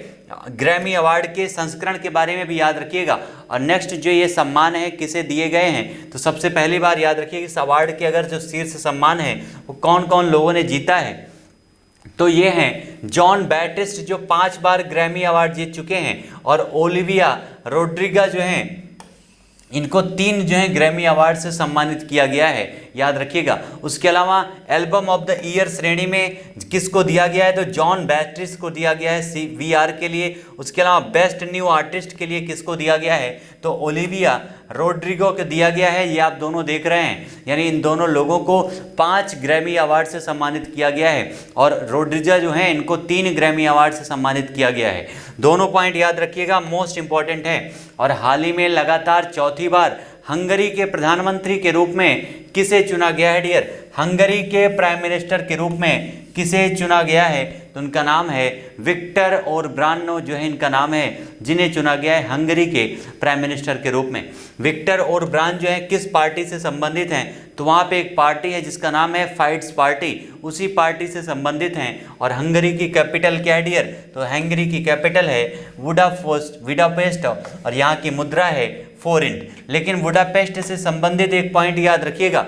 ग्रैमी अवार्ड के संस्करण के बारे में भी याद रखिएगा। और नेक्स्ट जो ये सम्मान है किसे दिए गए हैं, तो सबसे पहली बार याद रखिए इस अवार्ड के अगर जो शीर्ष सम्मान है वो कौन कौन लोगों ने जीता है, तो ये हैं जॉन बैटिस्ट जो 5 बार ग्रैमी अवार्ड जीत चुके हैं, और ओलिविया रोड्रिगा जो हैं इनको 3 जो है ग्रैमी अवार्ड से सम्मानित किया गया है, याद रखिएगा। उसके अलावा एल्बम ऑफ द ईयर श्रेणी में किसको दिया गया है, तो जॉन बैटिस्ट को दिया गया है CVR के लिए। उसके अलावा बेस्ट न्यू आर्टिस्ट के लिए किसको दिया गया है, तो ओलिविया रोड्रिगो को दिया गया है। ये आप दोनों देख रहे हैं, यानी इन दोनों लोगों को 5 ग्रैमी अवार्ड से सम्मानित किया गया है, और रोड्रिगा जो है इनको 3 ग्रैमी अवार्ड से सम्मानित किया गया है। दोनों पॉइंट याद रखिएगा, मोस्ट इंपॉर्टेंट है। और हाल ही में लगातार 4थी बार हंगरी के प्रधानमंत्री के रूप में किसे चुना गया है डियर, हंगरी के प्राइम मिनिस्टर के रूप में किसे चुना गया है, तो उनका नाम है विक्टर ओरबानो जो है इनका नाम है, जिन्हें चुना गया है हंगरी के प्राइम मिनिस्टर के रूप में। विक्टर ओरबान जो है किस पार्टी से संबंधित हैं, तो वहाँ पे एक पार्टी है जिसका नाम है फाइड्स पार्टी, उसी पार्टी से संबंधित हैं। और हंगरी की कैपिटल क्या है डियर, तो हंगरी की कैपिटल है बुडापेस्ट, और यहाँ की मुद्रा है फोरिंट। लेकिन बुडापेस्ट से संबंधित एक पॉइंट याद रखिएगा,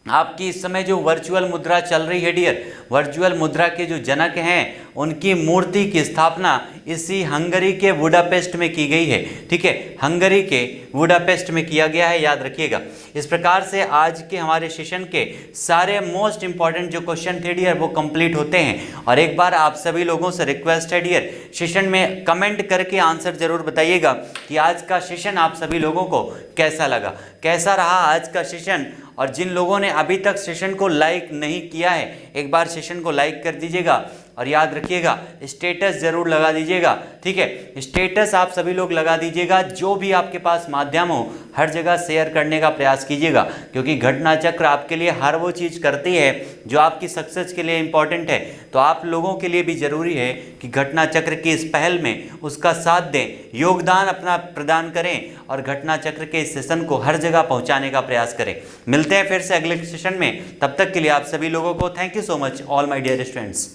आपकी इस समय जो वर्चुअल मुद्रा चल रही है डियर, वर्चुअल मुद्रा के जो जनक हैं उनकी मूर्ति की स्थापना इसी हंगरी के बुडापेस्ट में की गई है। ठीक है, हंगरी के बुडापेस्ट में किया गया है, याद रखिएगा। इस प्रकार से आज के हमारे सेशन के सारे मोस्ट इंपॉर्टेंट जो क्वेश्चन थे डियर वो कंप्लीट होते हैं। और एक बार आप सभी लोगों से रिक्वेस्ट है डियर, सेशन में कमेंट करके आंसर जरूर बताइएगा कि आज का सेशन आप सभी लोगों को कैसा लगा, कैसा रहा आज का सेशन। और जिन लोगों ने अभी तक सेशन को लाइक नहीं किया है, एक बार सेशन को लाइक कर दीजिएगा। और याद रखिएगा स्टेटस जरूर लगा दीजिएगा। ठीक है, स्टेटस आप सभी लोग लगा दीजिएगा, जो भी आपके पास माध्यम हो हर जगह शेयर करने का प्रयास कीजिएगा, क्योंकि घटना चक्र आपके लिए हर वो चीज़ करती है जो आपकी सक्सेस के लिए इम्पॉर्टेंट है। तो आप लोगों के लिए भी ज़रूरी है कि घटना चक्र की इस पहल में उसका साथ दें, योगदान अपना प्रदान करें और घटना चक्र के इस सेशन को हर जगह पहुँचाने का प्रयास करें। मिलते हैं फिर से अगले सेशन में, तब तक के लिए आप सभी लोगों को thank you so much all my dear students.